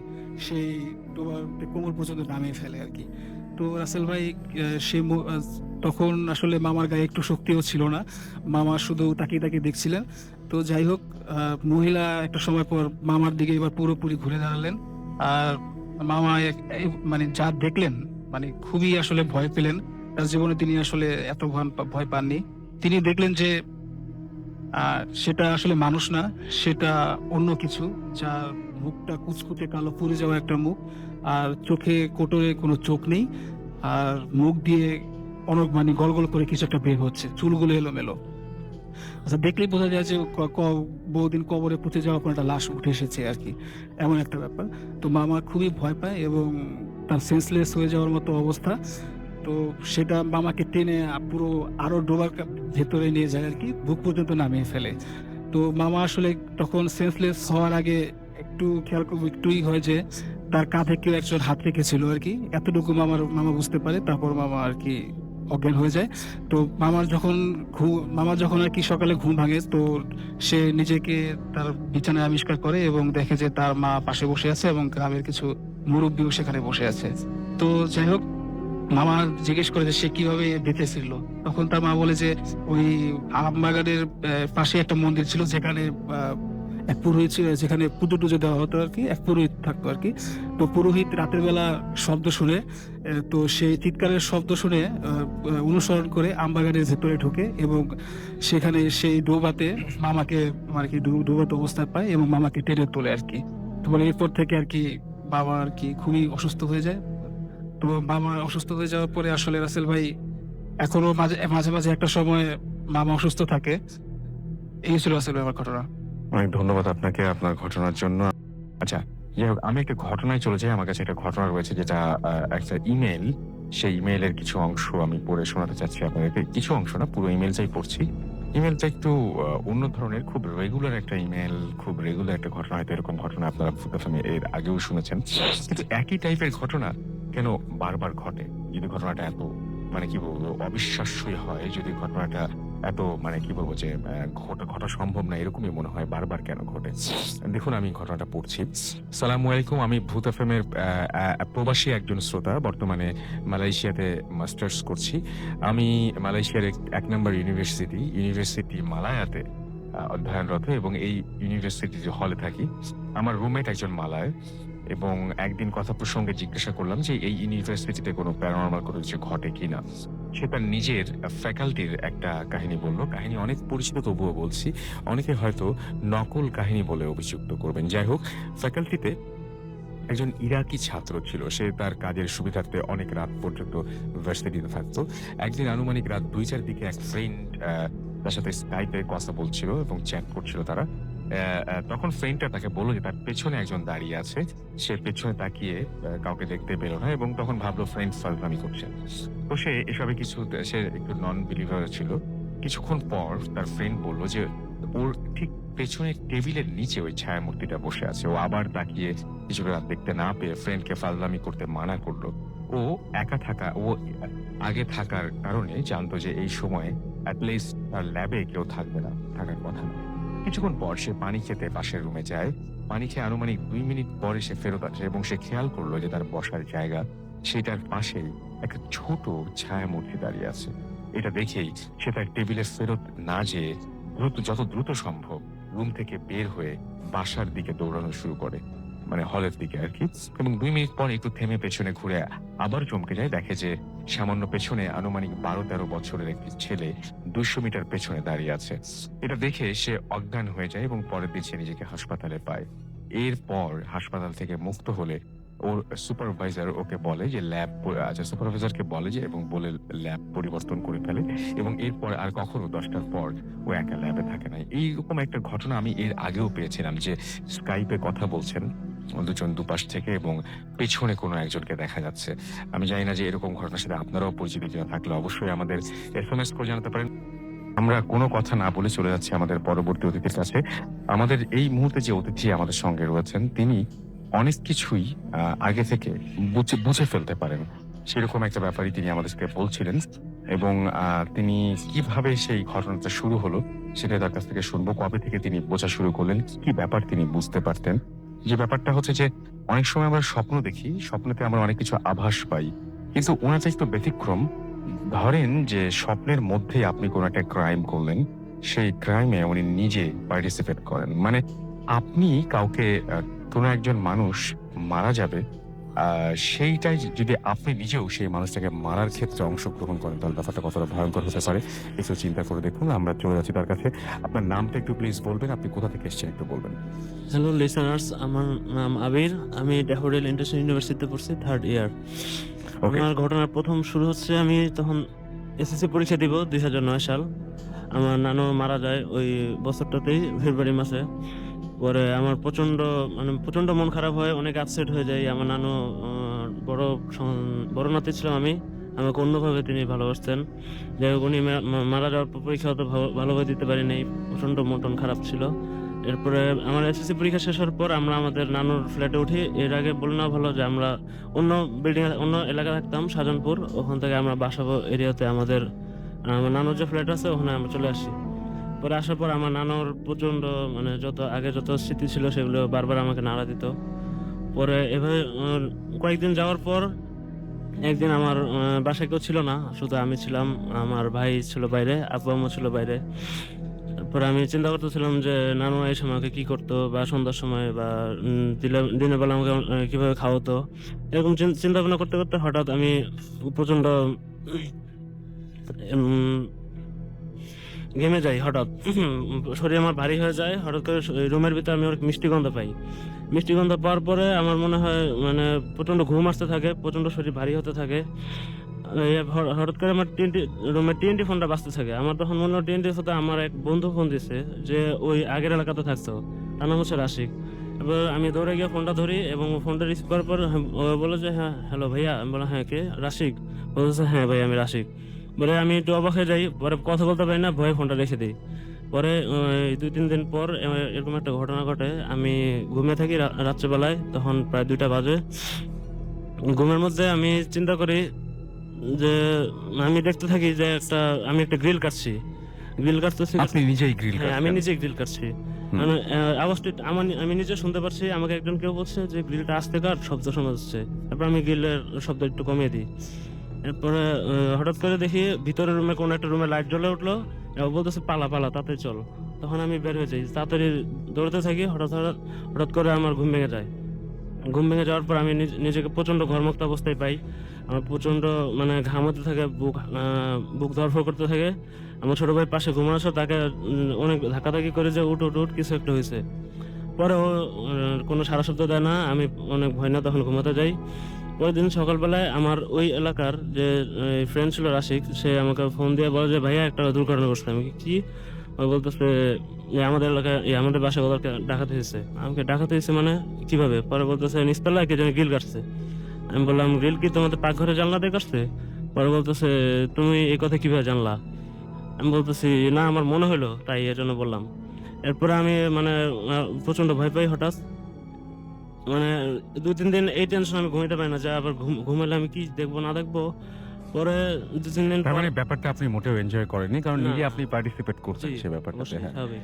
সেই ডোবার কোমর পর্যন্ত নামিয়ে ফেলে আর কি। তো রাসেল ভাই তখন আসলে মামার গায়ে একটু শক্তিও ছিল না। মামা শুধু তাকিয়ে তাকিয়ে দেখছিলেন। তো যাই হোক, মহিলা একটা সময় পর মামার দিকে এবার পুরোপুরি ঘুরে দাঁড়ালেন। আর মামা মানে যা দেখলেন, মানে খুবই আসলে ভয় পেলেন। তার জীবনে তিনি আসলে এত ভয় পাননি। তিনি দেখলেন যে সেটা আসলে মানুষ না, সেটা অন্য কিছু, যার মুখটা কুচকুচে কালো পুড়ে যাওয়া একটা মুখ। আর চোখে কোটরে কোনো চোখ নেই। আর মুখ দিয়ে অনেক মানে গল গল করে কিছু একটা বের হচ্ছে, চুলগুলো এলোমেলো। আচ্ছা, দেখলেই বোঝা যায় যে বহুদিন কবরে পুঁতে যাওয়া কোনো একটা লাশ উঠে এসেছে আর কি, এমন একটা ব্যাপার। তো মামা খুবই ভয় পায় এবং তার সেন্সলেস হয়ে যাওয়ার মতো অবস্থা। তো সেটা মামাকে টেনে পুরো আরো ডোবার ভেতরে নিয়ে যায় আর কি, বুক পর্যন্ত নামিয়ে ফেলে। তো মামা আসলে তখন সেন্সলেস হওয়ার আগে একটু খেয়াল করবো, একটুই হয় যে তার কাঁধে কেউ একজন হাত রেখেছিল আর কি, এতটুকু মামা বুঝতে পারে। তারপর মামা আর কি অজ্ঞান হয়ে যায়। তো মামা যখন আর কি সকালে ঘুম ভাঙে, তো সে নিজেকে তার বিছানায় আবিষ্কার করে এবং দেখে যে তার মা পাশে বসে আছে এবং গ্রামের কিছু মুরব্বীও সেখানে বসে আছে। তো যাই হোক, মামা জিজ্ঞেস করে যে সে কিভাবে বেঁচে ছিল। তখন তার মা বলে যে ওই আমবাগানের পাশে একটা মন্দির ছিল, যেখানে এক পুরোহিত ছিল, যেখানে পুজো টুজো দেওয়া হতো আর কি, এক পুরোহিত থাকতো আর কি। তো পুরোহিত রাতের বেলা শব্দ শুনে, তো সেই চিৎকারের শব্দ শুনে অনুসরণ করে আমবাগানের ভেতরে ঢুকে এবং সেখানে সেই ডোবাতে মামাকে আর কি ডুবাতে অবস্থায় পায় এবং মামাকে টেনে তোলে আর কি। তো বলে এরপর থেকে আর কি বাবা আর কি খুবই অসুস্থ হয়ে যায়। তো মামা অসুস্থ হয়ে যাওয়ার পরে আসলে রাসেল ভাই এখনো মাঝে মাঝে মাঝে একটা সময় মামা অসুস্থ থাকে। এই ছিল রাসেল ভাই আমার ঘটনা। অনেক ধন্যবাদ আপনাকে আপনার ঘটনার জন্য। আচ্ছা, যাই হোক, আমি একটা ঘটনায় চলে যাই। আমার কাছে একটা ঘটনা রয়েছে, যেটা একটা ইমেল। সেই ইমেইলের কিছু অংশ আমি পড়ে শোনাতে চাচ্ছি আপনাদেরকে। কিছু অংশ না, পুরো ইমেলটাই পড়ছি। ইমেলটা একটু অন্য ধরনের, খুব রেগুলার একটা ইমেল, খুব রেগুলার একটা ঘটনা। হয়তো এরকম ঘটনা আপনারা এর আগেও শুনেছেন, কিন্তু একই টাইপের ঘটনা কেন বারবার ঘটে? যদি ঘটনাটা এত মানে কি বলবো অবিশ্বাস্যই হয়, যদি ঘটনাটা এত মানে কি বলবো যে ঘটা সম্ভব না, এরকমই মনে হয় বারবার কেন ঘটে। দেখুন, আমি ঘটনাটা পড়ছি। সালামু আলাইকুম, আমি ভূত এফএমের প্রবাসী একজন শ্রোতা, বর্তমানে মালয়েশিয়াতে মাস্টার্স করছি। আমি মালয়েশিয়ার এক নম্বর ইউনিভার্সিটি মালায়াতে অধ্যয়নরত এবং এই ইউনিভার্সিটির হলে থাকি। আমার রুমমেট একজন মালায়, এবং একদিন কথা প্রসঙ্গে জিজ্ঞাসা করলাম যে এই ইউনিভার্সিটিতে কোনো প্যারানর্মাল কোনো কিছু ঘটে কিনা। সে তার নিজের ফ্যাকাল্টির একটা কাহিনী বলল। কাহিনী অনেক পরিচিত, তবুও বলছি। অনেকে হয়তো নকল কাহিনী বলে অভিযুক্ত করবেন। যাই হোক, ফ্যাকাল্টিতে একজন ইরাকি ছাত্র ছিল। সে তার কাজের সুবিধার্থে অনেক রাত পর্যন্ত ভার্সিটিতে থাকতো। একদিন আনুমানিক রাত ২-৪ দিকে এক ফ্রেন্ড তার সাথে স্কাইপে কথা বলছিল এবং চ্যাট করছিল তারা। তখন ফ্রেন্ডটা তাকে বলল যে তার পেছনে একজন দাঁড়িয়ে আছে। সে পেছনে তাকিয়ে কাউকে দেখতে পেল না এবং তখন ভাবলো ফ্রেন্ড ফাজলামি করছে। তো সে এসবে কিছু, সে একটু নন বিলিভার ছিল। কিছুক্ষণ পর তার ফ্রেন্ড বলল যে ওর ঠিক পেছনের টেবিলের নিচে ওই ছায়ামূর্তিটা বসে আছে। ও আবার তাকিয়ে কিছুটা রাত দেখতে না পেয়ে ফ্রেন্ডকে ফাজলামি করতে মানা করলো। ও একা থাকা, ও আগে থাকার কারণে জানতো যে এই সময় অ্যাটলিস্ট তার ল্যাবে কেউ থাকবে না, থাকার কথা না। কিছুক্ষণ পর সে পানি খেতে পাশের রুমে যায়। পানি খেয়ে আনুমানিক ২ মিনিট পরে সে ফেরত আসে এবং সে খেয়াল করলো যে তার বসার জায়গা, সেটার পাশেই একটা ছোট ছায়ামূর্তি দাঁড়িয়ে আছে। এটা দেখেই সে তার টেবিলে ফেরত না যেয়ে যত দ্রুত সম্ভব রুম থেকে বের হয়ে বাসার দিকে দৌড়ানো শুরু করে, মানে হলের দিকে আর কি। এবং ২ মিনিট পর একটু থেমে পেছনে ঘুরে আবার চমকে যায়। দেখে যে সামান্য পেছনে আনুমানিক ১২-১৩ বছরের একটি ছেলে ২০০ মিটার পেছনে দাঁড়িয়ে আছে। এটা দেখে সে অজ্ঞান হয়ে যায় এবং পরের দিন সে নিজেকে হাসপাতালে পায়। এরপর হাসপাতাল থেকে মুক্ত হলে ওর সুপারভাইজার ওকে বলে যে সুপারভাইজারকে বলে যে এবং বলে ল্যাব পরিবর্তন করে ফেলে এবং এরপর আর কখনো ১০টার পর ও একা ল্যাবে থাকে না। এইরকম একটা ঘটনা আমি এর আগেও পেয়েছিলাম যে স্কাইপে কথা বলছেন দুজন দুপাশ থেকে এবং পেছনে কোনো একজনকে দেখা যাচ্ছে। আমি জানি না যে এরকম ঘটনার সাথে আপনারাও পরিচিত কিনা, থাকলে অবশ্যই আমাদের SMS করে জানাতে পারেন। আমরা কোনো কথা না বলে চলে যাচ্ছি আমাদের পরবর্তী অতিথির কাছে। আমাদের এই মুহূর্তে যে অতিথি আমাদের সঙ্গে রয়েছেন, তিনি অনেক কিছুই আগে থেকে বুঝে ফেলতে পারেন, সেরকম একটা ব্যাপারই তিনি আমাদেরকে বলছিলেন। এবং তিনি কিভাবে সেই ঘটনাটা শুরু হলো সেটা তার কাছ থেকে শুনবো। কবে থেকে তিনি বোঝা শুরু করলেন, কি ব্যাপার তিনি বুঝতে পারতেন। যে ব্যাপারটা হচ্ছে যে অনেক সময় আমরা স্বপ্ন দেখি, স্বপ্নেতে আমরা অনেক কিছু আভাস পাই, কিন্তু ওনার চাইতে ব্যতিক্রম। ধরেন যে স্বপ্নের মধ্যেই আপনি কোনো একটা ক্রাইম করলেন, সেই ক্রাইমে উনি নিজে পার্টিসিপেট করেন। মানে আপনি কাউকে, কোনো একজন মানুষ মারা যাবে, সেইটাই যদি আপনি নিজেও সেই মানুষটাকে মারার ক্ষেত্রে অংশগ্রহণ করেন, তাহলে ব্যাপারটা কতটা ভয়ঙ্কর হতে পারে একটু চিন্তা করে দেখুন। আমরা চলে যাচ্ছি তার কাছে। আপনার নামটা একটু প্লিজ বলবেন, আপনি কোথা থেকে এসেছেন একটু বলবেন। হ্যালো লিসেনার্স, আমার নাম আবির। আমি ড্যাফোডিল ইন্টারন্যাশনাল ইউনিভার্সিটিতে পড়ছি, 3rd ইয়ার। ওকে, আমার ঘটনার প্রথম শুরু হচ্ছে, আমি তখন এসএসসি পরীক্ষা দিব 2009 সাল। আমার নানু মারা যায় ওই বছরটাতেই, ফেব্রুয়ারি মাসে। পরে আমার প্রচণ্ড মন খারাপ হয়, অনেক আপসেট হয়ে যায়। আমার নানু বড় নাতি ছিলাম আমি, আমাকে অন্যভাবে তিনি ভালোবাসতেন। যাই হোক, উনি মারা যাওয়ার পর পরীক্ষা অত ভালোভাবে দিতে পারি নাই, প্রচণ্ড মন খারাপ ছিল। এরপরে আমার এসএসসি পরীক্ষা শেষ হওয়ার পর আমরা আমাদের নানুর ফ্ল্যাটে উঠি। এর আগে বলে না ভালো যে আমরা অন্য অন্য এলাকায় থাকতাম, শাহজাহানপুর। ওখান থেকে আমরা বাসাবো এরিয়াতে আমার নানুর যে ফ্ল্যাট আছে ওখানে আমরা চলে আসি। পরে আসার পর আমার নানুর প্রচণ্ড যত স্মৃতি ছিল সেগুলো বারবার আমাকে নাড়া দিত। পরে এভাবে কয়েকদিন যাওয়ার পর একদিন আমার বাসায় কেউ ছিল না, শুধু আমি ছিলাম, আমার ভাই ছিল বাইরে, আব্বু আম্মু ছিল বাইরে। তারপরে আমি চিন্তা করতেছিলাম যে নানু এই সময় আমাকে কি করতো, বা সন্ধ্যার সময় বা দিনের বেলা আমাকে কিভাবে খাওয়াতো। এরকম চিন্তা ভাবনা করতে করতে হঠাৎ আমি প্রচণ্ড ঘেমে যাই। হঠাৎ শরীর আমার ভারী হয়ে যায়। হঠাৎ করে রুমের ভিতরে আমি অনেক মিষ্টি গন্ধ পাই। মিষ্টি গন্ধ পাওয়ার পরে আমার মনে হয় প্রচণ্ড ঘুম আসতে থাকে, প্রচণ্ড শরীর ভারী হতে থাকে। হঠাৎ করে আমার রুমের TNT ফোনটা বাজতে থাকে। আমার তখন মনে হয় TNT ফোনটা আমার এক বন্ধু ফোন দিছে, যে ওই আগের এলাকাতে থাকতো, তার নাম হচ্ছে রাশিক। এবার আমি দৌড়ে গিয়ে ফোনটা ধরি এবং ফোনটা রিসিভ করার পর ও বলে যে হ্যাঁ হ্যালো ভাইয়া। আমি বললাম হ্যাঁ, কে? রাশিক? বলতেছে হ্যাঁ ভাই, আমি রাশিক। বলে আমি একটু অবাক হয়ে যাই, পরে কথা বলতে পারি না, ভয়ে ফোনটা রেখে দিই। পরে 2-3 দিন পর এরকম একটা ঘটনা ঘটে। আমি ঘুমিয়ে থাকি রাত্রেবেলায়, তখন প্রায় 2টা বাজে। ঘুমের মধ্যে আমি চিন্তা করি যে আমি দেখতে থাকি যে আমি একটা গ্রিল কাটছি। আপনি নিজেই গ্রিল হ্যাঁ, আমি নিজে গ্রিল কাটছি। আওয়াজটা আমি নিজে শুনতে পারছি। আমাকে কেউ বলছে যে গ্রিলটা আস্তে কাট, শব্দ শোনা যাচ্ছে। তারপর আমি গ্রিলের শব্দ একটু কমিয়ে দিই। এরপরে হঠাৎ করে দেখি ভিতরের রুমে কোনো একটা রুমে লাইট জ্বলে উঠলো। বলতেছে পালা তাড়াতাড়ি চল। তখন আমি বের হয়ে যাই, তাড়াতাড়ি দৌড়তে থাকি। হঠাৎ করে আমার ঘুম ভেঙে যায়। ঘুম ভেঙে যাওয়ার পর আমি নিজেকে প্রচন্ড ঘর্মুক্ত অবস্থায় পাই। আমার প্রচন্ড মানে ঘাম হতে থাকে, বুক ধরফর করতে থাকে। আমার ছোট ভাই পাশে ঘুমানো ছিল, তাকে অনেক ধাক্কাধাক্কি করে যে উঠ উঠ উঠ, কিছু একটা হয়েছে। পরে ও কোনো সারা শব্দ দেয় না, আমি অনেক ভয় না তখন ঘুমাতে যাই। পরের দিন সকালবেলায় আমার ওই এলাকার যে ফ্রেন্ড ছিল রাশিক, সে আমাকে ফোন দিয়ে বলে যে ভাইয়া একটা দুর্ঘটনা ঘটছে। আমি কি? ও বলতেছে আমাদের এলাকায় আমাদের বাসায় ওদেরকে ডাকাতি হয়েছে। আমাকে ডাকাতি হয়েছে মানে কিভাবে? পরে বলতেছে নিচতলায় কে যেন গ্রিল কাটছে। আমি বললাম গ্রিল কি তোমাদের পাকঘরে জানলা দিয়ে কাটছে? পরে বলতেছে তুমি এই কথা কিভাবে জানলা? আমি বলতেছি না, আমার মনে হলো তাই এর জন্য বললাম। এরপরে আমি মানে প্রচন্ড ভয় পাই হঠাৎ। মানে 2-3 দিন এই টেনশন, আমি ঘুমাইতে পারি না যে আবার ঘুমাইলে আমি কি দেখবো না দেখবো। পরে 2-3 দিন তার পর মানে ব্যাপারটা আপনি মোটেও এনজয় করেননি, কারণ না। নিজে আপনি পার্টিসিপেট করছেন জি, সেই ব্যাপারটাতে। অবশ্যই হ্যাঁ, স্বাভাবিক।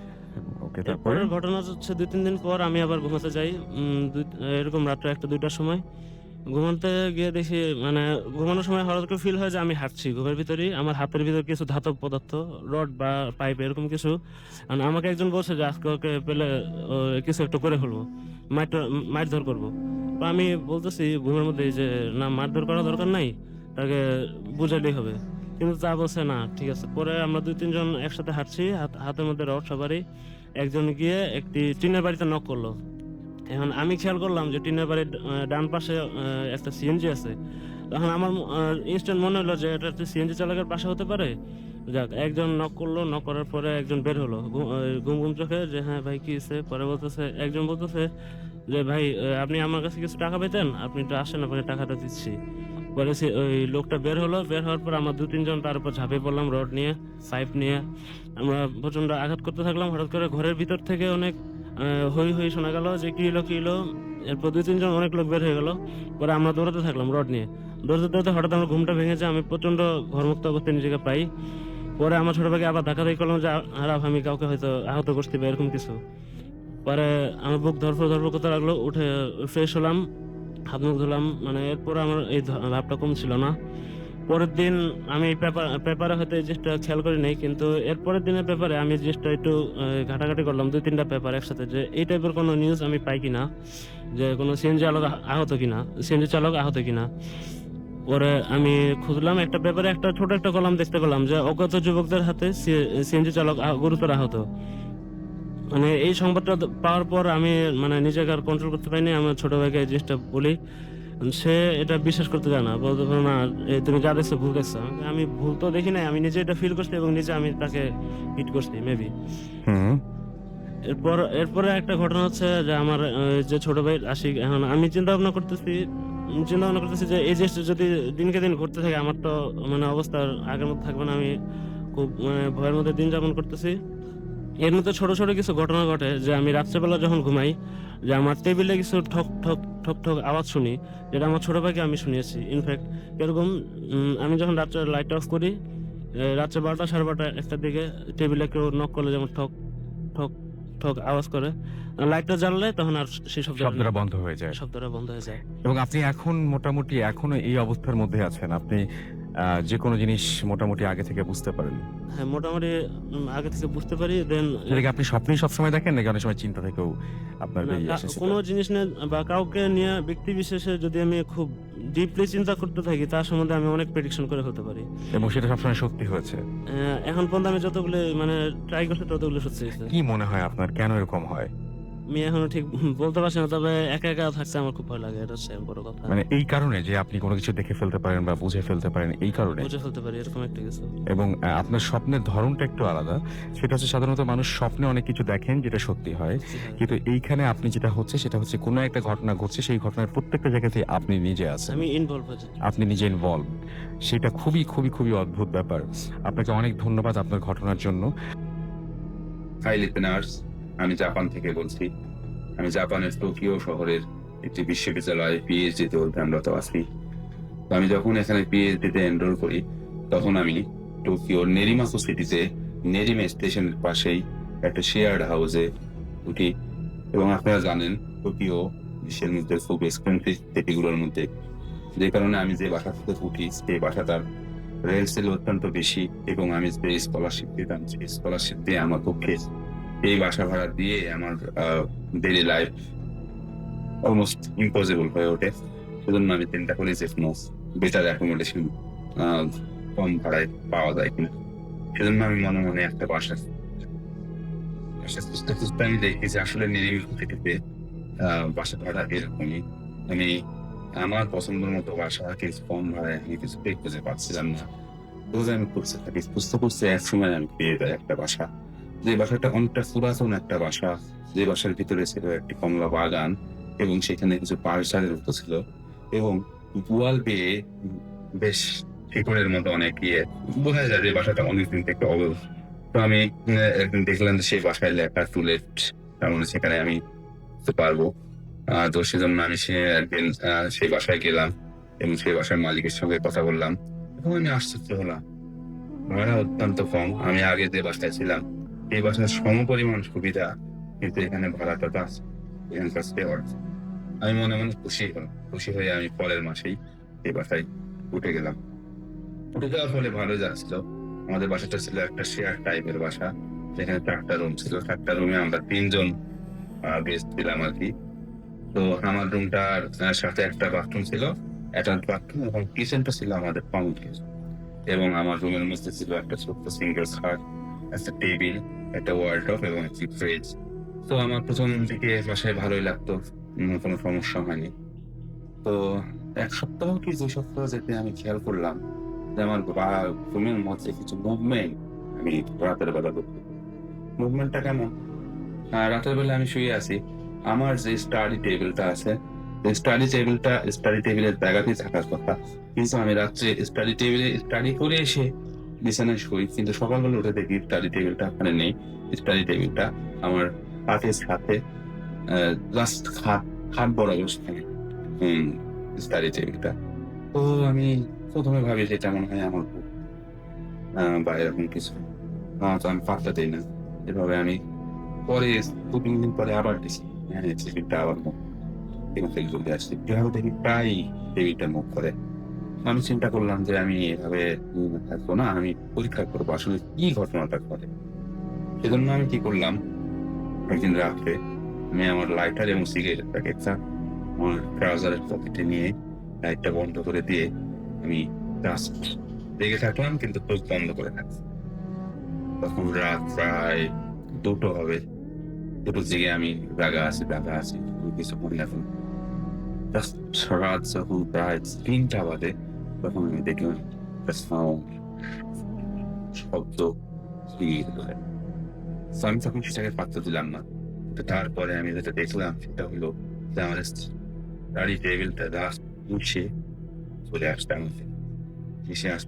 ওকে। তারপরে এরপরের ঘটনা হচ্ছে 2-3 দিন পর আমি আবার ঘুমাতে যাই। এরকম রাত্রে 1-2টার সময় ঘুমাতে গিয়ে দেখি মানে ঘুমানোর সময় হঠাৎ করে ফিল হয় যে আমি হাঁটছি ঘুমের ভিতরেই। আমার হাতের ভিতর কিছু ধাতব পদার্থ, রড বা পাইপ এরকম কিছু। আর আমাকে একজন বলছে যে আজকে ওকে পেলে কিছু একটা করে ফেলবো, মারধর করবো। তো আমি বলতেছি ঘুমের মধ্যে যে না, মারধর করা দরকার নাই, তাকে বুঝাইলেই হবে। কিন্তু তা বলছে না, ঠিক আছে। পরে আমরা 2-3 জন একসাথে হাঁটছি, হাতের মধ্যে রড সবারই। একজন গিয়ে একটি টিনের বাড়িতে নক করলো। এখন আমি খেয়াল করলাম যে টিনের বাড়ির ডান পাশে একটা সিএনজি আছে। তখন আমার ইনস্ট্যান্ট মনে হলো যে এটা একটা সিএনজি চালকের পাশে হতে পারে। যাক, একজন নক করলো, নক করার পরে একজন বের হলো ঘুম ঘুম চোখে, যে হ্যাঁ ভাই কি হয়েছে? পরে বলতেছে, একজন বলতেছে যে ভাই আপনি আমার কাছে কিছু টাকা পেতেন, আপনি একটু আসেন, আপনাকে টাকাটা দিচ্ছি। পরে ওই লোকটা বের হলো, বের হওয়ার পর আমরা 2-3 জন তার উপর ঝাঁপিয়ে পড়লাম, রড নিয়ে, পাইপ নিয়ে। আমরা প্রচন্ড আঘাত করতে থাকলাম। হঠাৎ করে ঘরের ভিতর থেকে অনেক হই হই শোনা গেল যে কি হলো। এরপর 2-3 জন অনেক লোক বের হয়ে গেল। পরে আমরা দৌড়াতে থাকলাম রড নিয়ে। দৌড়াতে দৌড়াতে হঠাৎ আমার ঘুমটা ভেঙে যায়, আমি প্রচন্ড ঘরমুক্ত অবস্থায় নিজেকে পাই। পরে আমার ছোট ভাইকে আবার ধাক্কাধাক্কি করলাম যে আরাফ, আমি কাউকে হয়তো আহত করতে বা এরকম কিছু। পরে আমার বুক ধরফর করতে লাগলো। উঠে ফ্রেশ হলাম, হাত মুখ ধুলাম। মানে এরপর আমার এই ভাবটা কম ছিল না। পরের দিন আমি পেপারে হয়তো এই জিনিসটা খেয়াল করি নাই, কিন্তু এর পরের দিনের পেপারে আমি জিনিসটা একটু ঘাটাঘাটি করলাম, 2-3টা পেপার একসাথে, যে এই টাইপের কোনো নিউজ আমি পাই কিনা, যে কোনো সিএনজি চালক আহত কিনা। পরে আমি খুঁজলাম একটা পেপারে, একটা ছোট একটা কলাম দেখতে পেলাম যে অজ্ঞাত যুবকদের হাতে সিএনজি চালক গুরুতর আহত। মানে এই সংবাদটা পাওয়ার পর আমি মানে নিজেকে আর কন্ট্রোল করতে পারিনি। আমার ছোট ভাইকে এই জিনিসটা বলি, সে এটা বিশ্বাস করতে চায় না, বলতে পারো না তুমি যা দেখছো ভুল দেখছো। আমি ভুল তো দেখি নাই, আমি নিজে এটা ফিল করছি এবং নিজে আমি তাকে হিট করছি মেবি। হুম। এরপরে একটা ঘটনা হচ্ছে যে আমার যে ছোট ভাই আশিক, এখন আমি চিন্তা ভাবনা করতেছি যে এই জিনিসটা যদি দিনকে দিন ঘটতে থাকে, আমার তো মানে অবস্থা আগের মতো থাকবে না। আমি খুব মানে ভয়ের মধ্যে দিন যাপন করতেছি। এর মধ্যে ছোট ছোট কিছু ঘটনা ঘটে যে আমি রাত্রেবেলা যখন ঘুমাই, যে আমার টেবিলে কিছু ঠক ঠক ঠক ঠক আওয়াজ শুনি, যেটা আমার ছোট ভাইকে আমি শুনিয়েছি। ইনফ্যাক্ট এরকম আমি যখন রাত্রে লাইট অফ করি, রাত্রে 12টা 12:30 1টার দিকে টেবিলে কেউ নক করলে যেমন ঠক ঠক ঠক আওয়াজ করে, লাইটটা জ্বাললে তখন আর সেই শব্দটা বন্ধ হয়ে যায়। শব্দটা বন্ধ হয়ে যায়। এবং আপনি এখন মোটামুটি এখনো এই অবস্থার মধ্যে আছেন, আপনি যে কোনো জিনিস মোটামুটি আগে থেকে বুঝতে পারেন। হ্যাঁ, মোটামুটি আগে থেকে বুঝতে পারি। দেন এটাকে আপনি স্বপ্নেই সবসময় দেখেন নাকি অনেক সময় চিন্তা থেকেও আপনার বেরিয়ে আসে সেটা? কোনো জিনিস নিয়ে বা কাউকে নিয়ে ব্যক্তি বিশেষে যদি আমি খুব ডিপলি চিন্তা করতে থাকি, তার সম্বন্ধে আমি অনেক প্রেডিকশন করে হতে পারি। এবং সেটা সবসময় সত্যি হয়েছে? এখন পর্যন্ত আমি যতগুলো মানে ট্রাই করছি ততগুলো সত্যি হয়েছে। কি মনে হয় আপনার, কেন এরকম হয়? আমি এখনো ঠিক বলতে পারছি না, তবে একা একা থাকতে আমার খুব ভয় লাগে, এটা হচ্ছে বড় কথা। মানে এই কারণে যে আপনি কোনো কিছু দেখে ফেলতে পারেন বা বুঝে ফেলতে পারেন, এই কারণে? বুঝে ফেলতে পারি এরকম একটা কিছু। এবং আপনার স্বপ্নের ধরনটা একটু আলাদা। সেটা হচ্ছে সাধারণত মানুষ স্বপ্নে অনেক কিছু দেখেন যেটা সত্যি হয়, কিন্তু এইখানে আপনি যেটা হচ্ছে সেটা হচ্ছে কোনো একটা ঘটনা ঘটছে, সেই ঘটনার প্রত্যেকটা জায়গাতে আপনি নিজে আছেন, আমি ইনভলভ হয়েছি। আপনি নিজে ইনভলভ। সেটা খুবই খুবই খুবই অদ্ভুত ব্যাপার। আপনাকে অনেক ধন্যবাদ আপনার ঘটনার জন্য। হাই লিসেনার্স, আমি জাপান থেকে বলছি। আমি জাপানের টোকিও শহরের একটি বিশ্ববিদ্যালয়ে পিএইচডিতে অধ্যয়নরত আছি। তো আমি যখন এখানে পিএইচডিতে এনরোল করি, তখন আমি টোকিওর নেরিমাকু সিটিতে নেরিমে স্টেশনের পাশেই একটা শেয়ার্ড হাউসে উঠি। এবং আপনারা জানেন টোকিও বিশ্বের মধ্যে খুব এক্সপেন্সিভ সিটিগুলোর মধ্যে, যে কারণে আমি যে বাসা থেকে উঠি সেই বাসাটার রেন্ট ছিল অত্যন্ত বেশি। এবং আমি যে স্কলারশিপ দিতাম, সেই স্কলারশিপ দিয়ে আমার পক্ষে এই বাসা ভাড়া দিয়ে আমার ডেইলি লাইফ অলমোস্ট ইম্পসিবল হয়ে ওঠে। সেজন্য আমি চিন্তা করি যে কোনো বেটার অ্যাকোমোডেশন কম ভাড়ায় পাওয়া যায় কিনা। সেজন্য আমি মনে মনে একটা বাসা খুঁজতে খুঁজতে আমি দেখি যে আসলে নিরিবিলিতে বাসা ভাড়া এরকমই। আমি আমার পছন্দের মতো বাসা কিছু কম ভাড়ায় আমি কিছুতেই খুঁজে পাচ্ছিলাম না। বুঝে আমি খুঁজতে খুঁজতে এক সময় আমি পেয়ে যাই একটা বাসা, যে বাসাটা অনেকটা পুরাতন একটা বাসা, যে বাসার ভিতরে ছিল একটি কমলা বাগান এবং সেখানে কিছু পার্সালের মতো ছিল এবং ওয়াল বেয়ে বেশ শিকড়ের মতো অনেক বোঝা যায় যে বাসাটা অনেকদিন থেকে অবৈধ। তো আমি একদিন দেখলাম যে সেই বাসায় লেখা টুলেট, তার মানে সেখানে আমি তো পারবো। তো সেজন্য আমি একদিন সেই বাসায় গেলাম এবং সেই বাসার মালিকের সঙ্গে কথা বললাম এবং আমি আশ্চর্য হলাম, ভাড়া অত্যন্ত কম। আমি আগে যে বাসায় ছিলাম এই বাসার সমপরিমাণ সুবিধা, কিন্তু এখানে ভাড়াটা তো আছে, এখানকার স্টেওয়ার। আমি মনে মনে খুশি হয়ে আমি পরের মাসেই এই বাসায় উঠে গেলাম। উঠে যাওয়ার ফলে ভালো যাচ্ছিল। আমাদের বাসাটা ছিল একটা শেয়ার টাইপের বাসা, যেখানে 4টা রুম ছিল। 4টা রুমে আমরা 3 জন গেস্ট ছিলাম আর কি। তো আমার রুমটার সাথে একটা বাথরুম ছিল, অ্যাটাচ বাথরুম, এবং কিচেনটা ছিল আমাদের কমন কিচেন। এবং আমার রুমের মধ্যে ছিল একটা ছোট্ট সিঙ্গেল খাট, একটা টেবিল, একটা ওয়ার্ডরোব এবং একটি ফ্রিজ। তো আমার প্রথম দিকে বাসায় ভালোই লাগতো, কোনো সমস্যা হয়নি। তো 1 সপ্তাহ কি 2 সপ্তাহ যেতে আমি খেয়াল করলাম যে আমার রুমের মধ্যে কিছু মুভমেন্ট আমি রাতের বেলা দেখি। মুভমেন্টটা কেমন? রাতের বেলা আমি শুয়ে আছি, আমার যে স্টাডি টেবিলটা আছে, স্টাডি টেবিলের জায়গাতেই থাকার কথা, কিন্তু আমি রাত্রে স্টাডি টেবিলে স্টাডি করে এসে বিছানায় শুই, কিন্তু সকালবেলা উঠে দেখি স্টাডি টেবিলটা ওখানে নেই। স্টাডি টেবিলটা আমার হাতের সাথে জাস্ট খাট বরাবর থাকে স্টাডি টেবিলটা। তো আমি প্রথমে ভাবি যে এটা মনে হয় আমার ভুল বা এরকম কিছু, তো আমি পাত্তা দিই না। এভাবে আমি পরে 2-3 দিন পরে আবার দেখি টেবিলটা আবার মুখ থেকে চলে আসছে, যেভাবে দেখি প্রায় টেবিলটা মুখ করে। আমি চিন্তা করলাম যে আমি এভাবে থাকবো না, আমি পরীক্ষা করবো আসলে কি ঘটনাটা ঘটে। সেজন্য আমি কি করলাম, একদিন রাত্রে আমি আমার লাইটার এবং সিগারেট প্যাকেটটা আমার ট্রাউজারের পকেটে নিয়ে লাইটটা বন্ধ করে দিয়ে আমি জাস্ট লেগে থাকলাম, কিন্তু চোখ বন্ধ করে থাকছি। তখন রাত প্রায় 2টো হবে। 2টোর দিকে আমি রাগা আছি কিছু মনে এখন জাস্ট রাত যখন প্রায় 3টা বাজে, তখন আমি দেখলাম একটা সাউন্ড, শব্দ। আমি তখন সেটাকে পাত্তা দিলাম না। তো তারপরে আমি যেটা দেখলাম সেটা হলো যে আমার স্টাডি টেবিলটা জাস্ট উঠে চলে আসতে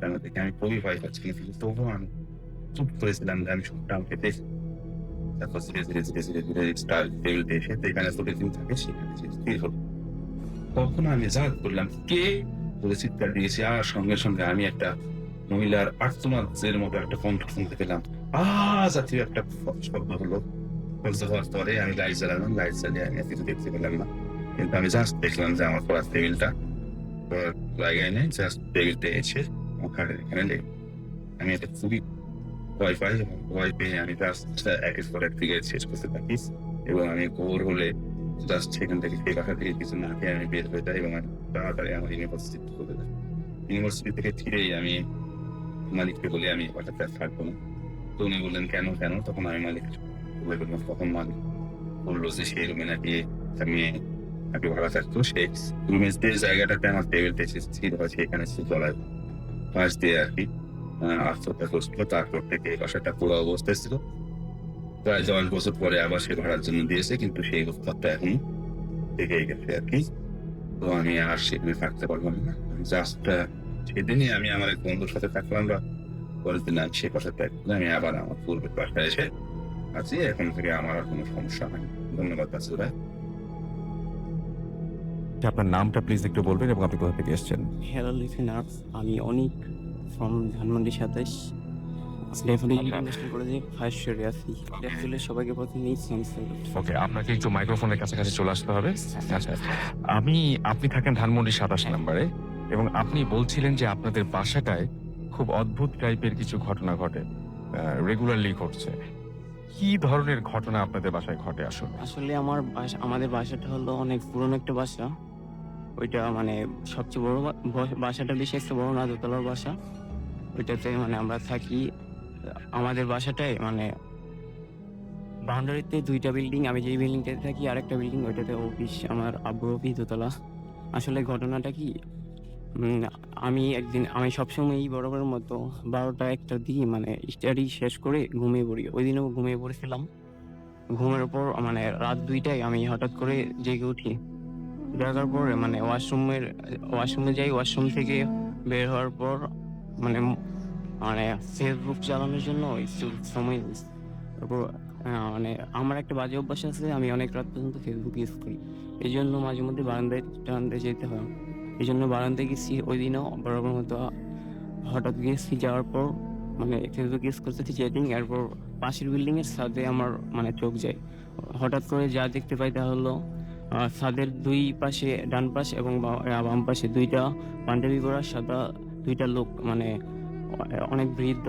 আমার দেখে আমি খুবই ভয় পাচ্ছি, কিন্তু তবুও আমি চুপ করেছিলাম যে আমি সবটা আমাকে দেখি। তারপর ধীরে স্টাডি টেবিলটা এসে যেখানে প্রতিদিন থাকে সেখানে স্থির হলো। তখন আমি জাগ করলাম কে বলে চিৎকার দিয়েছি, আর সঙ্গে সঙ্গে আমি একটা মহিলার আর্তনাদের মতো একটা কণ্ঠ শুনতে পেলাম। জাতীয় একটা শব্দ হলো। হওয়ার পরে আমি লাইট জ্বালালাম, লাইট জ্বালিয়ে আমি কিছু দেখতে পেলাম না, কিন্তু আমি জাস্ট দেখলাম যে আমার পড়ার টেবিলটা জায়গায় নেই, জাস্ট টেবিলটা এসে আমার এখানে লেগে। আমি এটা খুবই ভয় পাই এবং ভয় পেয়ে আমি জাস্ট একের পর এক দিকে শেষ করতে থাকি এবং আমি ভোর হলে জাস্ট সেখান থেকে সেই বাসা থেকে কিছু না খেয়ে আমি বের হয়ে যাই এবং আমি তাড়াতাড়ি আমার ইউনিভার্সিটি চলে যাই। ইউনিভার্সিটি থেকে ফিরেই আমি মালিককে বলি আমি বাসাতে থাকবো না। তো উনি বললেন কেন? তখন আমি মালিক বললাম, তখন মালিক বললো যে সেই রুমে নাকি আমি ভাড়া থাকতো, সেই রুমের যে জায়গাটাতে আমার টেবিলটা স্থির হয় সেখানে সে চলায় পাশ দিয়ে আর কি আত্মহত্যা করছিল। তারপর থেকে এই বাসাটা পুরো অবস্থায় ছিল। প্রায় 10 বছর পরে আবার সে ভাড়ার জন্য দিয়েছে, কিন্তু সেই উৎপাদটা এখন থেকেই গেছে আর কি। তো আমি আর সেখানে থাকতে পারলাম না। জাস্ট সেদিনই আমি আমার এক বন্ধুর সাথে থাকলাম, বা পরের দিন আমি সে বাসাতে আমি আবার আমার পূর্বের বাসায় এসে আছি। এখন থেকে আমার আর কোনো সমস্যা হয়নি। ধন্যবাদ বাসুর ভাই। আপনার নামটা প্লিজ একটু বলবেন এবং আপনি কোথা থেকে এসেছেন? হ্যালো লিসেনার্স, আমি অনিক ফ্রম ধানমন্ডি 27 ইন্টারন্যাশনাল কলেজে ফার্স্ট ইয়ারে আছি। অ্যাকচুয়ালি সবাইকে প্রথমেই ওকে, আপনাকে একটু মাইক্রোফোনের কাছাকাছি চলে আসতে হবে। আচ্ছা, আপনি থাকেন ধানমন্ডি 27 নম্বরে এবং আপনি বলছিলেন যে আপনাদের বাসাটায় খুব অদ্ভুত টাইপের কিছু ঘটনা ঘটে, রেগুলারলি ঘটছে। কি ধরনের ঘটনা আপনাদের বাসায় ঘটে আসলে? আসলে আমাদের বাসাটা হলো অনেক পুরনো একটা বাসা। ওইটা মানে সবচেয়ে বড় বাসাটা বেশি একটা বড় না, দোতলার বাসা। ওইটাতে মানে আমরা থাকি। আমাদের বাসাটায় মানে বাউন্ডারিতে 2টা বিল্ডিং, আমি যেই বিল্ডিংটাতে থাকি আরেকটা বিল্ডিং, ওইটাতে অফিস, আমার আব্বুর অফিস দোতলা। আসলে ঘটনাটা কি, আমি সবসময়ই বরাবরের মতো 12টা-1টার দিকে মানে স্টাডি শেষ করে ঘুমিয়ে পড়ি। ওই দিনও ঘুমিয়ে পড়েছিলাম। ঘুমের উপর মানে রাত 2টায় আমি হঠাৎ করে জেগে উঠি। জাগার পরে মানে ওয়াশরুমে যাই। ওয়াশরুম থেকে বের হওয়ার পর মানে মানে ফেসবুক চালানোর জন্য একটু সময় নিই। তারপর মানে আমার একটা বাজে অভ্যাস আছে, আমি অনেক রাত পর্যন্ত ফেসবুক ইউজ করি। এই জন্য মাঝে মধ্যে বারান্দায় যেতে হয়। এই জন্য বারান্দায় গেছি। ওই দিনও বরাবর মতো হঠাৎ গেছি, যাওয়ার পর মানে ফেসবুক ইউজ করতেছি, চ্যাটিং। এরপর পাশের বিল্ডিং এর ছাদে আমার মানে চোখ যায়। হঠাৎ করে যা দেখতে পাই তা হলো ছাদের 2 পাশে, ডান পাশ এবং বাম পাশে 2টা পাঞ্জাবি পরা সাদা 2টা লোক, মানে অনেক বৃদ্ধ,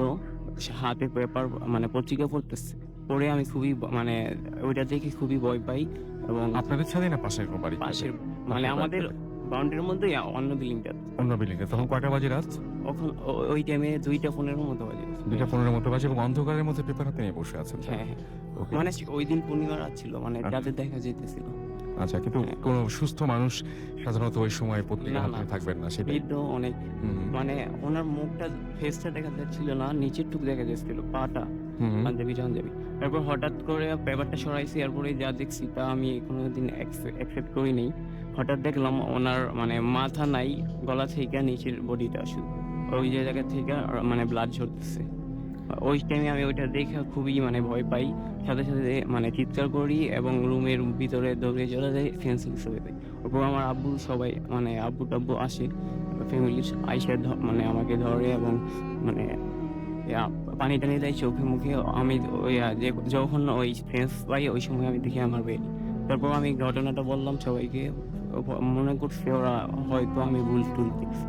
হাতে পেপার মানে পত্রিকা পড়তেছে। পড়ে আমি খুবই মানে ওইটা দেখে খুবই ভয় পাই। এবং আপনাদের ছাদে না পাশের কোনো বাড়ি? পাশের মানে আমাদের বাউন্ডারির মধ্যে অন্য বিল্ডিংটা। অন্য বিল্ডিং এ। তখন কয়টা বাজে রাত? ওই টাইমে 2টা 15 মতো বাজে। 2টা 15 মতো বাজে এবং অন্ধকারের মধ্যে পেপার হাতে নিয়ে বসে আছেন। হ্যাঁ হ্যাঁ। Okay. মানে ওই দিন পূর্ণিমা রাত ছিল, মানে আচ্ছা। যাদের দেখা যেতেছিল। আচ্ছা, কিন্তু কোনো সুস্থ মানুষ সাধারণত ওই সময় পত্রিকা না, হাতে না। থাকবেন না, সেটাই। বৃদ্ধ অনেক, মানে ওনার মুখটা, ফেসটা দেখা যাচ্ছিল না, নিচের টুক দেখা যাচ্ছিল, পাটা, পাঞ্জাবি। তারপর হঠাৎ করে পেপারটা সরাইছি, এরপরে যা দেখছি তা আমি কোনোদিন অ্যাকসেপ্ট করিনি। হঠাৎ দেখলাম ওনার মানে মাথা নাই, গলা থেকে নিচের বডিটা শুধু, ওই যে জায়গা থেকে মানে ব্লাড ঝরতেছে। ওই টাইমে আমি ওইটা দেখে খুবই মানে ভয় পাই। সাথে সাথে মানে চিৎকার করি এবং রুমের ভিতরে দৌড়ে চলে যাই, ফেন্সিং হয়ে যাই। ওপর আমার আব্বু, সবাই মানে আব্বু টাব্বু আসে, ফ্যামিলির আইসা মানে আমাকে ধরে এবং মানে পানি টানি দেয় চোখে মুখে। আমি ওই যখন ওই সেন্স পাই ওই সময় আমি দেখি আমার বেরি। তারপর আমি ঘটনাটা বললাম সবাইকে, মনে করছে ওরা হয়তো আমি ভুল টুল দেখছি।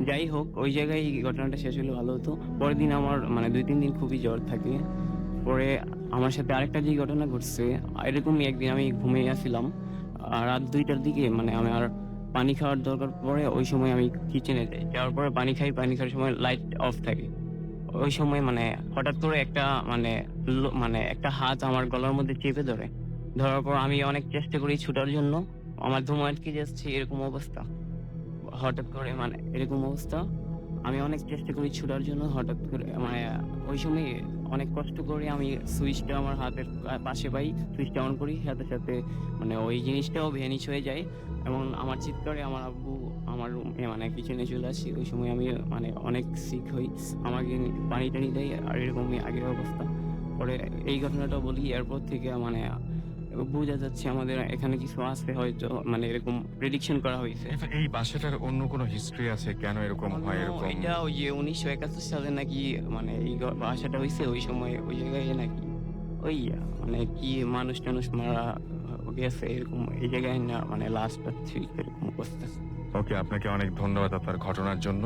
যাই হোক, ওই জায়গায় এই ঘটনাটা শেষ হলে ভালো হতো। পরের দিন আমার মানে 2-3 দিন খুবই জ্বর থাকে। পরে আমার সাথে আরেকটা যে ঘটনা ঘটছে, এরকমই একদিন আমি ঘুমিয়ে আসছিলাম রাত 2টার দিকে, মানে আমার পানি খাওয়ার দরকার পড়ে। ওই সময় আমি কিচেনে যাই, যাওয়ার পরে পানি খাওয়ার সময় লাইট অফ থাকে। ওই সময় মানে হঠাৎ করে মানে একটা হাত আমার গলার মধ্যে চেপে ধরার পর আমি অনেক চেষ্টা করি ছুটার জন্য, আমার ধুম আটকে যাচ্ছে, এরকম অবস্থা। হঠাৎ করে মানে এরকম অবস্থা, আমি অনেক চেষ্টা করি ছুটার জন্য। হঠাৎ করে মানে ওই সময় অনেক কষ্ট করে আমি সুইচটা আমার হাতের পাশে পাই, সুইচটা অন করি, সাথে সাথে মানে ওই জিনিসটাও ভ্যানিশ হয়ে যায়। এবং আমার চিৎকারে আমার আব্বু আমার রুমে মানে কিচেনে চলে আসি। ওই সময় আমি মানে অনেক সিক হই, আমাকে পানি টানি দেয়, আর এরকমই আগের অবস্থা। পরে এই ঘটনাটা বলি, এরপর থেকে মানে বোঝা যাচ্ছে আমাদের এখানে কিছু আছে হয়তো, মানে এরকম প্রেডিকশন করা হয়েছে। এই বাসাটার অন্য কোনো হিস্ট্রি আছে কেন এরকম হয়? এরকম এটা ওই যে 1971 সালে নাকি মানে এই বাসাটা হয়েছে, ওই সময় ওই জায়গায় নাকি ওই মানে কি মানুষ টানুষ মারা গেছে, এরকম এই জায়গায় না মানে লাস্ট পাচ্ছি এরকম অবস্থা। ওকে, আপনাকে অনেক ধন্যবাদ আপনার ঘটনার জন্য।